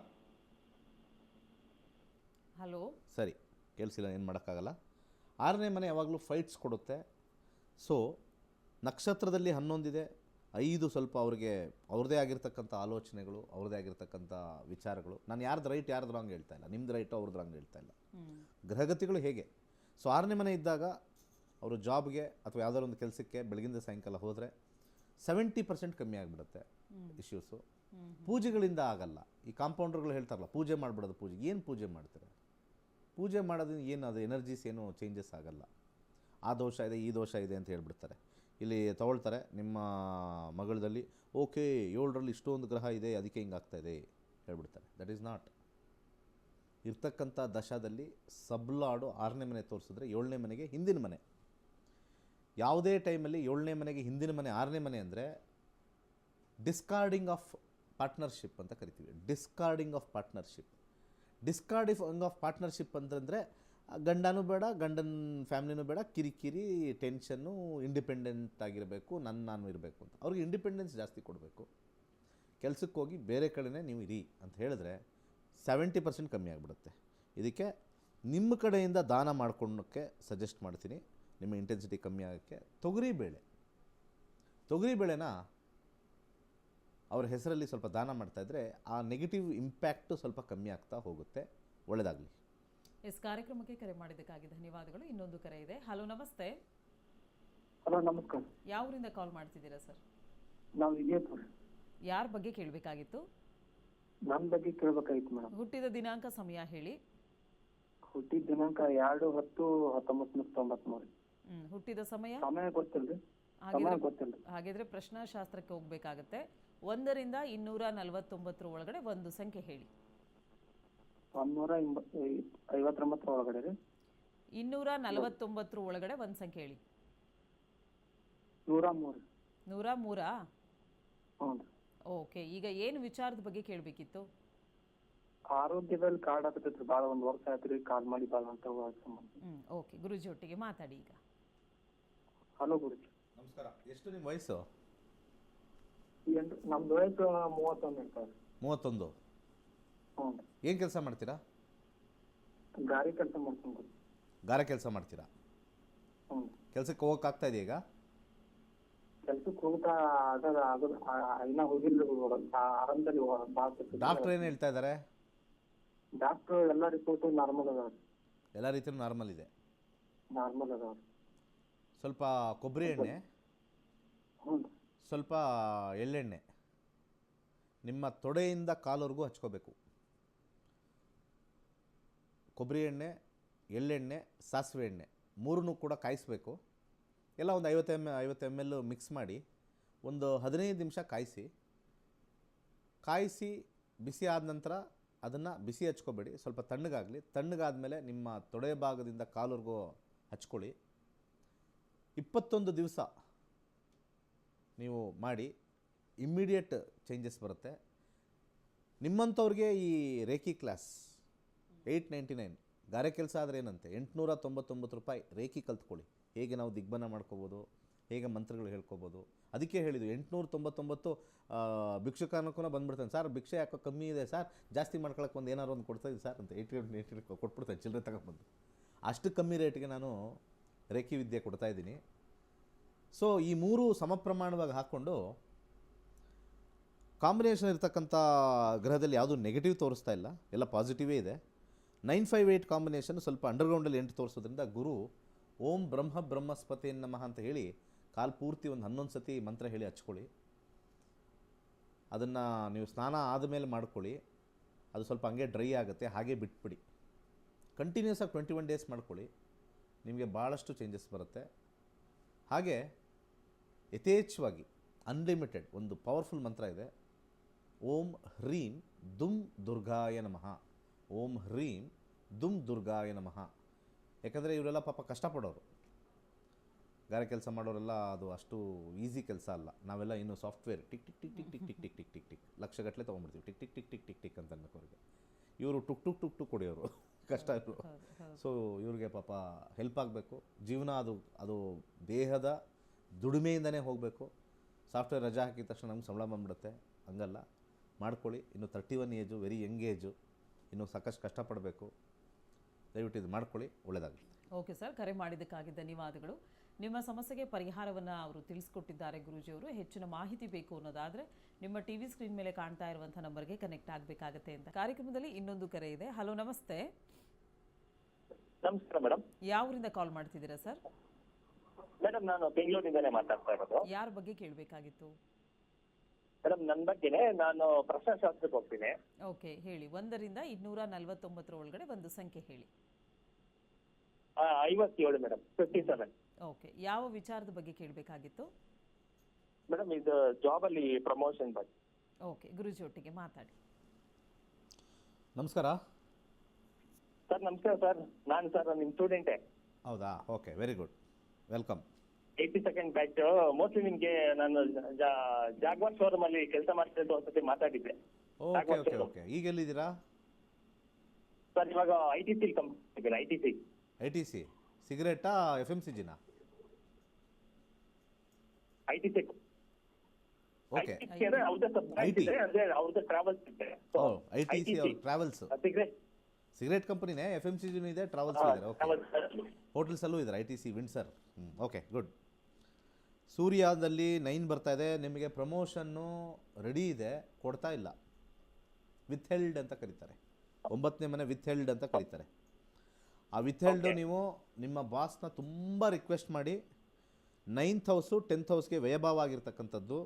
ಹಲೋ, ಸರಿ, ಕೇಳಿಸಿಲ್ಲ, ಏನು ಮಾಡೋಕ್ಕಾಗಲ್ಲ. 6ನೇ ಮನೆ ಯಾವಾಗಲೂ ಫೈಟ್ಸ್ ಕೊಡುತ್ತೆ. ಸೊ ನಕ್ಷತ್ರದಲ್ಲಿ 11 ಇದೆ. 5 ಸ್ವಲ್ಪ ಅವ್ರಿಗೆ ಅವ್ರದ್ದೇ ಆಗಿರ್ತಕ್ಕಂಥ ಆಲೋಚನೆಗಳು, ಅವ್ರದ್ದೇ ಆಗಿರ್ತಕ್ಕಂಥ ವಿಚಾರಗಳು. ನಾನು ಯಾರ್ದು ರೈಟ್ ಯಾರ್ದು ರಾಂಗ್ ಹೇಳ್ತಾ ಇಲ್ಲ, ನಿಮ್ದು ರೈಟು ಅವ್ರದ್ದು ರಾಂಗ್ ಹೇಳ್ತಾ ಇಲ್ಲ. ಗ್ರಹಗತಿಗಳು ಹೇಗೆ. ಸೊ 6ನೇ ಮನೆ ಇದ್ದಾಗ ಅವರು ಜಾಬ್ಗೆ ಅಥವಾ ಯಾವುದಾದ್ರು ಒಂದು ಕೆಲಸಕ್ಕೆ ಬೆಳಗಿಂದ ಸಾಯಂಕಾಲ ಹೋದರೆ 70% ಕಮ್ಮಿ ಆಗಿಬಿಡುತ್ತೆ ಇಶ್ಯೂಸು. ಪೂಜೆಗಳಿಂದ ಆಗಲ್ಲ. ಈ ಕಾಂಪೌಂಡರ್ಗಳು ಹೇಳ್ತಾರಲ್ಲ, ಪೂಜೆ ಮಾಡಿಬಿಡೋದು. ಪೂಜೆ ಏನು ಪೂಜೆ ಮಾಡ್ತಾರೆ? ಪೂಜೆ ಮಾಡೋದ್ರಿಂದ ಏನು ಅದು ಎನರ್ಜೀಸ್ ಏನು ಚೇಂಜಸ್ ಆಗಲ್ಲ. ಆ ದೋಷ ಇದೆ, ಈ ದೋಷ ಇದೆ ಅಂತ ಹೇಳ್ಬಿಡ್ತಾರೆ. ಇಲ್ಲಿ ತಗೊಳ್ತಾರೆ ನಿಮ್ಮ ಮಗಳದಲ್ಲಿ, ಓಕೆ 7ರಲ್ಲಿ ಇಷ್ಟೊಂದು ಗ್ರಹ ಇದೆ, ಅದಕ್ಕೆ ಹಿಂಗಾಗ್ತಾ ಇದೆ ಹೇಳ್ಬಿಡ್ತಾರೆ. That is not. ಇರ್ತಕ್ಕಂಥ ದಶಾದಲ್ಲಿ ಸಬ್ಲಾಡು 6ನೇ ಮನೆ ತೋರಿಸಿದ್ರೆ 7ನೇ ಮನೆಗೆ ಹಿಂದಿನ ಮನೆ. ಯಾವುದೇ ಟೈಮಲ್ಲಿ 7ನೇ ಮನೆಗೆ ಹಿಂದಿನ ಮನೆ 6ನೇ ಮನೆ ಅಂದರೆ ಡಿಸ್ಕಾರ್ಡಿಂಗ್ ಆಫ್ ಪಾರ್ಟ್ನರ್ಶಿಪ್ ಅಂತ ಕರಿತೀವಿ. ಡಿಸ್ಕಾರ್ಡಿಂಗ್ ಆಫ್ ಪಾರ್ಟ್ನರ್ಶಿಪ್ ಅಂತಂದರೆ ಗಂಡನೂ ಬೇಡ, ಗಂಡನ ಫ್ಯಾಮ್ಲಿನೂ ಬೇಡ, ಕಿರಿಕಿರಿ, ಟೆನ್ಷನ್ನು, ಇಂಡಿಪೆಂಡೆಂಟ್ ಆಗಿರಬೇಕು, ನಾನು ಇರಬೇಕು ಅಂತ. ಅವ್ರಿಗೆ ಇಂಡಿಪೆಂಡೆನ್ಸ್ ಜಾಸ್ತಿ ಕೊಡಬೇಕು. ಕೆಲಸಕ್ಕೆ ಹೋಗಿ ಬೇರೆ ಕಡೆನೇ ನೀವು ಇರಿ ಅಂತ ಹೇಳಿದ್ರೆ 70% ಕಮ್ಮಿ ಆಗಿಬಿಡುತ್ತೆ. ಇದಕ್ಕೆ ನಿಮ್ಮ ಕಡೆಯಿಂದ ದಾನ ಮಾಡ್ಕೊಳ್ಳೋಕ್ಕೆ ಸಜೆಸ್ಟ್ ಮಾಡ್ತೀನಿ. ನಿಮ್ಮ ಇಂಟೆನ್ಸಿಟಿ ಕಮ್ಮಿ ಆಗೋಕ್ಕೆ ತೊಗರಿಬೇಳೆನ ಅವ್ರ ಹೆಸರಲ್ಲಿ ಸ್ವಲ್ಪ ದಾನ ಮಾಡ್ತಾಯಿದ್ರೆ ಆ ನೆಗೆಟಿವ್ ಇಂಪ್ಯಾಕ್ಟು ಸ್ವಲ್ಪ ಕಮ್ಮಿ ಆಗ್ತಾ ಹೋಗುತ್ತೆ. ಒಳ್ಳೆಯದಾಗಲಿ. ಎಸ್, ಕಾರ್ಯಕ್ರಮಕ್ಕೆ ಕರೆ ಮಾಡಿದ್ದಕ್ಕಾಗಿ ಧನ್ಯವಾದಗಳು. ಇನ್ನೊಂದು ಕರೆ ಇದೆ. ಹಲೋ, ನಮಸ್ತೆ. ಹಲೋ, ನಮಸ್ಕಾರ. ಯಾವ ಊರಿಂದ ಕಾಲ್ ಮಾಡ್ತಿದ್ದೀರಾ ಸರ್? ನಾವು ವಿಜಯಪುರ. ಯಾರ ಬಗ್ಗೆ ಕೇಳಬೇಕಾಗಿತ್ತು? ನಮ್ಮ ಬಗ್ಗೆ ಕೇಳಬೇಕಾಗಿತ್ತು ಮೇಡಮ್. ಹುಟ್ಟಿದ ದಿನಾಂಕ ಸಮಯ ಹೇಳಿ. ಹುಟ್ಟಿದ ದಿನಾಂಕ 2/10/1993. ಹುಟ್ಟಿದ ಸಮಯ ಗೊತ್ತಿಲ್ರಿ. ಹಾಗಿದ್ರೆ ಪ್ರಶ್ನಾಶಾಸ್ತ್ರಕ್ಕೆ ಹೋಗ್ಬೇಕಾಗತ್ತೆ. 1ರಿಂದ 249 ಒಳಗಡೆ ಒಂದು ಸಂಖ್ಯೆ ಹೇಳಿ. 159 ಒಳಗಡೆ ರೀ. 249 ಒಳಗಡೆ ಒಂದು ಸಂಖ್ಯೆ ಹೇಳಿ. 103. 103? ಹ್ಞೂ. ಓಕೆ, ಈಗ ಏನು ವಿಚಾರದ ಬಗ್ಗೆ ಕೇಳಬೇಕಿತ್ತು? ಆರೋಗ್ಯದಲ್ಲಿ ಕಾರ್ಡ್ ಆಗತೈತ್ರಿ. ಭಾಳ 1 ವರ್ಷ ಆಯ್ತು ಕಾಲ್ ಮಾಡಿ ಭಾಳ ಅಂತ. ಓಕೆ, ಗುರುಜಿ ಒಟ್ಟಿಗೆ ಮಾತಾಡಿ ಈಗ. ಹಲೋ ಗುರುಜಿ. ನಮಸ್ಕಾರ. ಎಷ್ಟು ನಿಮ್ಮ ವಯಸ್ಸು? ನಮ್ದು ವಯಸ್ಸು 31 ಇರ್ತಾರೆ. 31? ಹ್ಞೂ. ಏನು ಕೆಲಸ ಮಾಡ್ತೀರಾ? ಗಾರಿ ಕೆಲಸ ಮಾಡ್ತೀನಿ. ಗಾರೆ ಕೆಲಸ ಮಾಡ್ತೀರಾ? ಹ್ಞೂ. ಕೆಲಸಕ್ಕೆ ಹೋಗೋಕ್ಕಾಗ್ತಾ ಇದೆಯಾ ಈಗ? ಕೆಲ್ಸಕ್ಕೆ ಹೋಗ್ತಾ ಇನ್ನ ಹೋಗಿಲ್ಲ. ಆರಂಭದಲ್ಲಿ ಡಾಕ್ಟ್ರ್ ಏನು ಹೇಳ್ತಾ ಇದ್ದಾರೆ? ಡಾಕ್ಟ್ರು ಎಲ್ಲ ರಿಪೋರ್ಟು ನಾರ್ಮಲ್ ಅದಾವ. ಎಲ್ಲ ರೀತಿಯೂ ನಾರ್ಮಲ್ ಇದೆ. ನಾರ್ಮಲ್ ಅದಾವ. ಸ್ವಲ್ಪ ಕೊಬ್ಬರಿ ಎಣ್ಣೆ, ಹ್ಞೂ, ಸ್ವಲ್ಪ ಎಳ್ಳೆಣ್ಣೆ ನಿಮ್ಮ ತೊಡೆಯಿಂದ ಕಾಲವರೆಗೂ ಹಚ್ಕೋಬೇಕು. ಕೊಬ್ಬರಿ ಎಣ್ಣೆ, ಎಳ್ಳೆಣ್ಣೆ, ಸಾಸಿವೆ ಎಣ್ಣೆ ಮೂರನ್ನೂ ಕೂಡ ಕಾಯಿಸಬೇಕು. ಎಲ್ಲ ಒಂದು 50 ml ಮಿಕ್ಸ್ ಮಾಡಿ ಒಂದು 15 ನಿಮಿಷ ಕಾಯಿಸಿ ಬಿಸಿ ಆದ ನಂತರ ಅದನ್ನು ಬಿಸಿ ಹಚ್ಕೋಬೇಡಿ, ಸ್ವಲ್ಪ ತಣ್ಣಗಾಗಲಿ. ತಣ್ಣಗಾದಮೇಲೆ ನಿಮ್ಮ ತೊಡೆ ಭಾಗದಿಂದ ಕಾಲುವರೆಗೂ ಹಚ್ಕೊಳ್ಳಿ. 21 ದಿವಸ ನೀವು ಮಾಡಿ, ಇಮ್ಮಿಡಿಯೇಟ್ ಚೇಂಜಸ್ ಬರುತ್ತೆ. ನಿಮ್ಮಂಥವ್ರಿಗೆ ಈ ರೇಖಿ ಕ್ಲಾಸ್ 899 ಗಾರೆ ಕೆಲಸ ಆದರೆ ಏನಂತೆ 899 ರೂಪಾಯಿ ರೇಖಿ ಕಲ್ತ್ಕೊಳ್ಳಿ. ಹೇಗೆ ನಾವು ದಿಗ್ಬಂಧನ ಮಾಡ್ಕೋಬೋದು, ಹೇಗೆ ಮಂತ್ರಗಳು ಹೇಳ್ಕೊಬೋದು. ಅದಕ್ಕೆ ಹೇಳಿದ್ದು 899 ಭಿಕ್ಷುಕನಕ್ಕೂ ಬಂದುಬಿಡ್ತಾನೆ. ಸರ್ ಭಿಕ್ಷೆ ಯಾಕೋ ಕಮ್ಮಿ ಇದೆ ಸರ್, ಜಾಸ್ತಿ ಮಾಡ್ಕೊಳಕ್ಕೆ ಒಂದು ಏನಾರು ಒಂದು ಕೊಡ್ತಾಯಿದ್ದೀನಿ ಸರ್ ಅಂತ 80 ಕೊಟ್ಬಿಡ್ತಾನೆ ಚಿಲ್ಲರೆ ತಗೊಂಡ್ಬಂದು. ಅಷ್ಟು ಕಮ್ಮಿ ರೇಟ್ಗೆ ನಾನು ರೇಖಿ ವಿದ್ಯೆ ಕೊಡ್ತಾಯಿದ್ದೀನಿ. ಸೊ ಈ 3 ಸಮ ಪ್ರಮಾಣವಾಗಿ ಹಾಕ್ಕೊಂಡು ಕಾಂಬಿನೇಷನ್ ಇರ್ತಕ್ಕಂಥ ಗ್ರಹದಲ್ಲಿ ಯಾವುದೂ ನೆಗೆಟಿವ್ ತೋರಿಸ್ತಾ ಇಲ್ಲ, ಎಲ್ಲ ಪಾಸಿಟಿವೇ ಇದೆ. 958 ಕಾಂಬಿನೇಷನ್ ಸ್ವಲ್ಪ ಅಂಡರ್ಗ್ರೌಂಡಲ್ಲಿ 8 ತೋರಿಸೋದ್ರಿಂದ ಗುರು ಓಂ ಬ್ರಹ್ಮಸ್ಪತಿ ನಮಃ ಅಂತ ಹೇಳಿ ಕಾಲು ಪೂರ್ತಿ ಒಂದು 11 ಸತಿ ಮಂತ್ರ ಹೇಳಿ ಹಚ್ಕೊಳ್ಳಿ. ಅದನ್ನು ನೀವು ಸ್ನಾನ ಆದಮೇಲೆ ಮಾಡ್ಕೊಳ್ಳಿ. ಅದು ಸ್ವಲ್ಪ ಹಂಗೆ ಡ್ರೈ ಆಗುತ್ತೆ, ಹಾಗೆ ಬಿಟ್ಬಿಡಿ. ಕಂಟಿನ್ಯೂಸ್ ಆಗಿ 21 ಡೇಸ್ ಮಾಡ್ಕೊಳ್ಳಿ, ನಿಮಗೆ ಭಾಳಷ್ಟು ಚೇಂಜಸ್ ಬರುತ್ತೆ. ಹಾಗೆ ಯಥೇಚ್ಛವಾಗಿ ಅನ್ಲಿಮಿಟೆಡ್ ಒಂದು ಪವರ್ಫುಲ್ ಮಂತ್ರ ಇದೆ, ಓಂ ಹ್ರೀಂ ದುಮ್ ದುರ್ಗಾಯ ನಮಃ. ಓಂ ಹ್ರೀಂ ದುಮ್ ದುರ್ಗಾಯ ನಮಃ. ಯಾಕಂದರೆ ಇವರೆಲ್ಲ ಪಾಪ ಕಷ್ಟಪಡೋರು, ಗಾರೆ ಕೆಲಸ ಮಾಡೋರೆಲ್ಲ ಅದು ಅಷ್ಟು ಈಸಿ ಕೆಲಸ ಅಲ್ಲ. ನಾವೆಲ್ಲ ಇನ್ನು software tick tick tick tick tick tick tick tick tick tick ಲಕ್ಷಗಟ್ಟಲೆ ತೊಗೊಂಡ್ಬಿಡ್ತೀವಿ, tick tick tick tick tick tick ಅಂತ ಅನ್ನೋರಿಗೆ. ಇವರು ಟುಕ್ ಟುಕ್ ಟುಕ್ ಟುಕ್ ಹೊಡೆಯೋರು, ಕಷ್ಟ ಇವರು. ಸೊ ಇವ್ರಿಗೆ ಪಾಪ ಹೆಲ್ಪ್ ಆಗಬೇಕು. ಜೀವನ ಅದು ದೇಹದ ದುಡಿಮೆಯಿಂದನೇ ಹೋಗಬೇಕು. ಸಾಫ್ಟ್ವೇರ್ ರಜಾ ಹಾಕಿದ ತಕ್ಷಣ ನಮ್ಗೆ ಸಂಬಳ ಬಂದ್ಬಿಡುತ್ತೆ, ಹಂಗಲ್ಲ. ಮಾಡ್ಕೊಳ್ಳಿ. ಇನ್ನು 31 ಏಜು, ವೆರಿ ಯಂಗ್ ಏಜು, ಇನ್ನು ಸಾಕಷ್ಟು ಕಷ್ಟಪಡಬೇಕು. ದಯವಿಟ್ಟು ಇದು ಮಾಡ್ಕೊಳ್ಳಿ, ಒಳ್ಳೆಯದಾಗಲಿ. ಓಕೆ ಸರ್, ಕರೆ ಮಾಡಿದ್ದಕ್ಕಾಗಿ ಧನ್ಯವಾದಗಳು. ನಿಮ್ಮ ಸಮಸ್ಯೆಗೆ ಪರಿಹಾರವನ್ನು ಅವರು ತಿಳಿಸ್ಕೊಟ್ಟಿದ್ದಾರೆ ಗುರೂಜಿಯವರು. ಹೆಚ್ಚಿನ ಮಾಹಿತಿ ಬೇಕು ಅನ್ನೋದಾದರೆ ನಿಮ್ಮ ಟಿ ವಿ ಸ್ಕ್ರೀನ್ ಮೇಲೆ ಕಾಣ್ತಾ ಇರುವಂಥ ನಂಬರ್ಗೆ ಕನೆಕ್ಟ್ ಆಗಬೇಕಾಗತ್ತೆ ಅಂತ. ಕಾರ್ಯಕ್ರಮದಲ್ಲಿ ಇನ್ನೊಂದು ಕರೆ ಇದೆ. ಹಲೋ, ನಮಸ್ತೆ. ನಮಸ್ಕಾರ ಮೇಡಮ್. ಯಾವೂರಿಂದ ಕಾಲ್ ಮಾಡ್ತಿದ್ದೀರಾ ಸರ್? ಮೇಡಮ್ ನಾನು ಬೆಂಗಳೂರಿಂದಲೇ ಮಾತಾಡ್ತಾ ಇರೋದು. ಯಾರ ಬಗ್ಗೆ ಕೇಳಬೇಕಾಗಿತ್ತು? ಮೇಡಮ್ ನನ್ನ ಬಗ್ಗೆನೇ, ನಾನು ಪ್ರಶ್ನಾಶಾಸ್ತ್ರಕ್ಕೆ ಹೋಗ್ತೀನಿ. ಓಕೆ, ಹೇಳಿ. 1 ರಿಂದ 249 ಒಳಗಡೆ ಒಂದು ಸಂಖ್ಯೆ ಹೇಳಿ. 57 ಮೇಡಮ್, 57. ಓಕೆ, ಯಾವ ವಿಚಾರದ ಬಗ್ಗೆ ಕೇಳಬೇಕಾಗಿತ್ತು? ಮೇಡಮ್ ಇದು ಜಾಬ್ ಅಲ್ಲಿ ಪ್ರಮೋಷನ್ ಬಗ್ಗೆ. ಓಕೆ, ಗುರುಜಿ ಒಟ್ಟಿಗೆ ಮಾತಾಡಿ. ನಮಸ್ಕಾರ ಸರ್. ನಮಸ್ಕಾರ ಸರ್, ನಾನು ಸರ್ ನಿಮ್ಮ ಸ್ಟೂಡೆಂಟೇ. ಹೌದಾ? Okay, very good, welcome. 82nd batch. Mostly ನಿಮ್ಗೆ ನಾನು ಜಾಗ್ವಾರ್ ಶೋರೂಮ್ ಅಲ್ಲಿ ಕೆಲಸ ಮಾಡ್ತಿದ್ದು ಒಂದ್ಸತಿ ಮಾತಾಡಿದ್ದೆ. Okay okay okay. ಈಗ ಎಲ್ಲಿದ್ದೀರಾ ಸರ್? ಇವಾಗ ITC company. ITC ಸಿಗರೇಟಾ FMCGನಾ? ITC. Okay, ಅಂದ್ರೆ ಅವ್ರದ್ದು ಸಬ್ ಬ್ರಾಂಚ್ ಇದೆ, ಅಂದ್ರೆ ಅವ್ರದ್ದು ಟ್ರಾವೆಲ್ಸ್ ಇದೆ. ITC ಅವ್ರ ಟ್ರಾವೆಲ್ಸ್ ಸಿಗರೇಟ್ ಕಂಪನಿನೇ, FMCGನೂ ಇದೆ, ಟ್ರಾವೆಲ್ಸ್ ಇದೆ. ಓಕೆ, ಹೋಟೆಲ್ಸಲ್ಲೂ ಇದ್ದಾರೆ ITC ವಿಂಡ್ಸರ್. Okay, good. ಸೂರ್ಯದಲ್ಲಿ 9 ಬರ್ತಾ ಇದೆ. ನಿಮಗೆ ಪ್ರಮೋಷನ್ನು ರೆಡಿ ಇದೆ, ಕೊಡ್ತಾ ಇಲ್ಲ. ವಿತ್ಹೆಲ್ಡ್ ಅಂತ ಕರೀತಾರೆ, 9ನೇ ಮನೆ ವಿತ್ಹೆಲ್ಡ್ ಅಂತ ಕರೀತಾರೆ. ಆ ವಿತ್ಹೆಲ್ಡು ನೀವು ನಿಮ್ಮ ಬಾಸ್ನ ತುಂಬ ರಿಕ್ವೆಸ್ಟ್ ಮಾಡಿ 9th ಹೌಸು 10th ಹೌಸ್ಗೆ ವ್ಯಯಭಾವ ಆಗಿರ್ತಕ್ಕಂಥದ್ದು.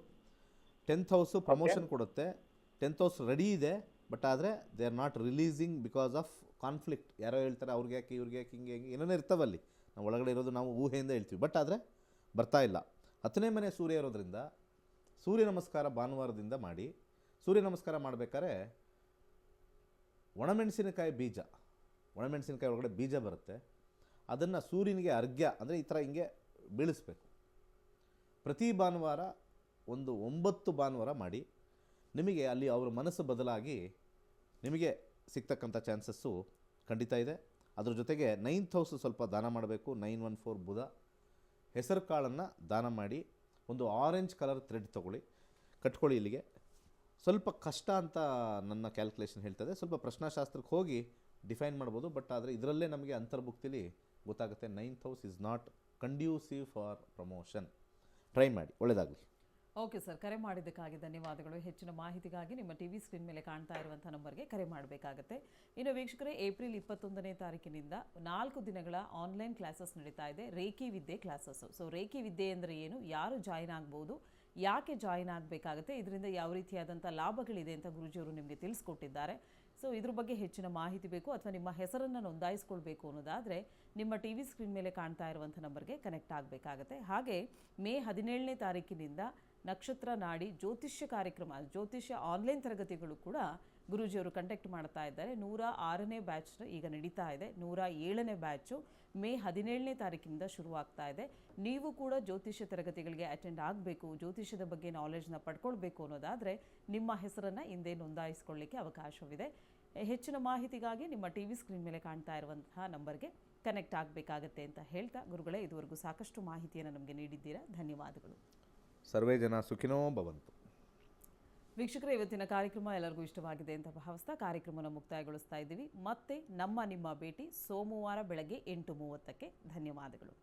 10th ಹೌಸು ಪ್ರಮೋಷನ್ ಕೊಡುತ್ತೆ. 10th ಹೌಸ್ ರೆಡಿ ಇದೆ, ಬಟ್ ಆದರೆ they are not releasing because of conflict. ಯಾರೋ ಹೇಳ್ತಾರೆ ಅವ್ರಿಗೆ ಯಾಕೆ, ಇವ್ರಿಗೆ ಯಾಕೆ, ಹಿಂಗೆ ಏನೇನೋ ಇರ್ತಾವಲ್ಲಿ. ನಾವು ಒಳಗಡೆ ಇರೋದು ನಾವು ಊಹೆಯಿಂದ ಹೇಳ್ತೀವಿ, ಬಟ್ ಆದರೆ ಬರ್ತಾ ಇಲ್ಲ. 10ನೇ ಮನೆ ಸೂರ್ಯ ಇರೋದ್ರಿಂದ ಸೂರ್ಯ ನಮಸ್ಕಾರ ಭಾನುವಾರದಿಂದ ಮಾಡಿ. ಸೂರ್ಯ ನಮಸ್ಕಾರ ಮಾಡಬೇಕಾದ್ರೆ ಒಣಮೆಣಸಿನಕಾಯಿ ಬೀಜ, ಒಣಮೆಣಸಿನಕಾಯಿ ಒಳಗಡೆ ಬೀಜ ಬರುತ್ತೆ, ಅದನ್ನು ಸೂರ್ಯನಿಗೆ ಅರ್ಘ್ಯ ಅಂದರೆ ಈ ಥರ ಹಿಂಗೆ ಬೀಳಿಸ್ಬೇಕು. ಪ್ರತಿ ಭಾನುವಾರ ಒಂದು 9 ಭಾನುವಾರ ಮಾಡಿ. ನಿಮಗೆ ಅಲ್ಲಿ ಅವ್ರ ಮನಸ್ಸು ಬದಲಾಗಿ ನಿಮಗೆ ಸಿಗ್ತಕ್ಕಂಥ ಚಾನ್ಸಸ್ಸು ಖಂಡಿತ ಇದೆ. ಅದ್ರ ಜೊತೆಗೆ 9th ಹೌಸು ಸ್ವಲ್ಪ ದಾನ ಮಾಡಬೇಕು. 914 ಬುಧ. ಹೆಸರು ಕಾಳನ್ನು ದಾನ ಮಾಡಿ. ಒಂದು ಆರೆಂಜ್ ಕಲರ್ ಥ್ರೆಡ್ ತೊಗೊಳ್ಳಿ, ಕಟ್ಕೊಳ್ಳಿ. ಇಲ್ಲಿಗೆ ಸ್ವಲ್ಪ ಕಷ್ಟ ಅಂತ ನನ್ನ ಕ್ಯಾಲ್ಕುಲೇಷನ್ ಹೇಳ್ತದೆ. ಸ್ವಲ್ಪ ಪ್ರಶ್ನಾಶಾಸ್ತ್ರಕ್ಕೆ ಹೋಗಿ ಡಿಫೈನ್ ಮಾಡ್ಬೋದು, ಬಟ್ ಆದರೆ ಇದರಲ್ಲೇ ನಮಗೆ ಅಂತರ್ಭುಕ್ತಿಲಿ ಗೊತ್ತಾಗುತ್ತೆ 9th house is not conducive for promotion. Try ಮಾಡಿ, ಒಳ್ಳೆಯದಾಗಲಿ. ಓಕೆ ಸರ್, ಕರೆ ಮಾಡಿದ್ದಕ್ಕಾಗಿ ಧನ್ಯವಾದಗಳು. ಹೆಚ್ಚಿನ ಮಾಹಿತಿಗಾಗಿ ನಿಮ್ಮ ಟಿ ವಿ ಸ್ಕ್ರೀನ್ ಮೇಲೆ ಕಾಣ್ತಾ ಇರುವಂಥ ನಂಬರ್ಗೆ ಕರೆ ಮಾಡಬೇಕಾಗತ್ತೆ. ಇನ್ನು ವೀಕ್ಷಕರೇ, ಏಪ್ರಿಲ್ 21ನೇ ತಾರೀಕಿನಿಂದ 4 ದಿನಗಳ ಆನ್ಲೈನ್ ಕ್ಲಾಸಸ್ ನಡೀತಾ ಇದೆ, ರೇಖಿ ವಿದ್ಯೆ ಕ್ಲಾಸಸ್ಸು. ಸೊ ರೇಖಿ ವಿದ್ಯೆ ಅಂದರೆ ಏನು, ಯಾರು ಜಾಯಿನ್ ಆಗ್ಬೋದು, ಯಾಕೆ ಜಾಯಿನ್ ಆಗಬೇಕಾಗುತ್ತೆ, ಇದರಿಂದ ಯಾವ ರೀತಿಯಾದಂಥ ಲಾಭಗಳಿದೆ ಅಂತ ಗುರುಜಿಯವರು ನಿಮಗೆ ತಿಳಿಸ್ಕೊಟ್ಟಿದ್ದಾರೆ. ಸೊ ಇದ್ರ ಬಗ್ಗೆ ಹೆಚ್ಚಿನ ಮಾಹಿತಿ ಬೇಕು ಅಥವಾ ನಿಮ್ಮ ಹೆಸರನ್ನು ನೋಂದಾಯಿಸ್ಕೊಳ್ಬೇಕು ಅನ್ನೋದಾದರೆ ನಿಮ್ಮ ಟಿ ವಿ ಸ್ಕ್ರೀನ್ ಮೇಲೆ ಕಾಣ್ತಾ ಇರುವಂಥ ನಂಬರ್ಗೆ ಕನೆಕ್ಟ್ ಆಗಬೇಕಾಗತ್ತೆ. ಹಾಗೆ ಮೇ 17ನೇ ತಾರೀಕಿನಿಂದ ನಕ್ಷತ್ರ ನಾಡಿ ಜ್ಯೋತಿಷ್ಯ ಕಾರ್ಯಕ್ರಮ, ಜ್ಯೋತಿಷ್ಯ ಆನ್ಲೈನ್ ತರಗತಿಗಳು ಕೂಡ ಗುರೂಜಿಯವರು ಕಂಡಕ್ಟ್ ಮಾಡ್ತಾ ಇದ್ದಾರೆ. 106ನೇ ಬ್ಯಾಚ್ ಈಗ ನಡೀತಾ ಇದೆ. 107ನೇ ಬ್ಯಾಚು ಮೇ 17ನೇ ತಾರೀಕಿನಿಂದ ಶುರುವಾಗ್ತಾ ಇದೆ. ನೀವು ಕೂಡ ಜ್ಯೋತಿಷ್ಯ ತರಗತಿಗಳಿಗೆ ಅಟೆಂಡ್ ಆಗಬೇಕು, ಜ್ಯೋತಿಷ್ಯದ ಬಗ್ಗೆ ನಾಲೆಜ್ನ ಪಡ್ಕೊಳ್ಬೇಕು ಅನ್ನೋದಾದರೆ ನಿಮ್ಮ ಹೆಸರನ್ನು ಹಿಂದೆ ನೋಂದಾಯಿಸ್ಕೊಳ್ಳಿಕ್ಕೆ ಅವಕಾಶವಿದೆ. ಹೆಚ್ಚಿನ ಮಾಹಿತಿಗಾಗಿ ನಿಮ್ಮ ಟಿ ವಿ ಸ್ಕ್ರೀನ್ ಮೇಲೆ ಕಾಣ್ತಾ ಇರುವಂತಹ ನಂಬರ್ಗೆ ಕನೆಕ್ಟ್ ಆಗಬೇಕಾಗತ್ತೆ ಅಂತ ಹೇಳ್ತಾ, ಗುರುಗಳೇ ಇದುವರೆಗೂ ಸಾಕಷ್ಟು ಮಾಹಿತಿಯನ್ನು ನಮಗೆ ನೀಡಿದ್ದೀರಾ, ಧನ್ಯವಾದಗಳು. ಸರ್ವೇ ಜನ ಸುಖಿನೋ ಭವಂತು. ವೀಕ್ಷಕರೇ, ಇವತ್ತಿನ ಕಾರ್ಯಕ್ರಮ ಎಲ್ಲರಿಗೂ ಇಷ್ಟವಾಗಿದೆ ಅಂತ ಭಾವಿಸ್ತಾ ಕಾರ್ಯಕ್ರಮನ ಮುಕ್ತಾಯಗೊಳಿಸ್ತಾ ಇದ್ದೀವಿ. ಮತ್ತೆ ನಿಮ್ಮ ಭೇಟಿ ಸೋಮವಾರ ಬೆಳಗ್ಗೆ 8:30ಕ್ಕೆ. ಧನ್ಯವಾದಗಳು.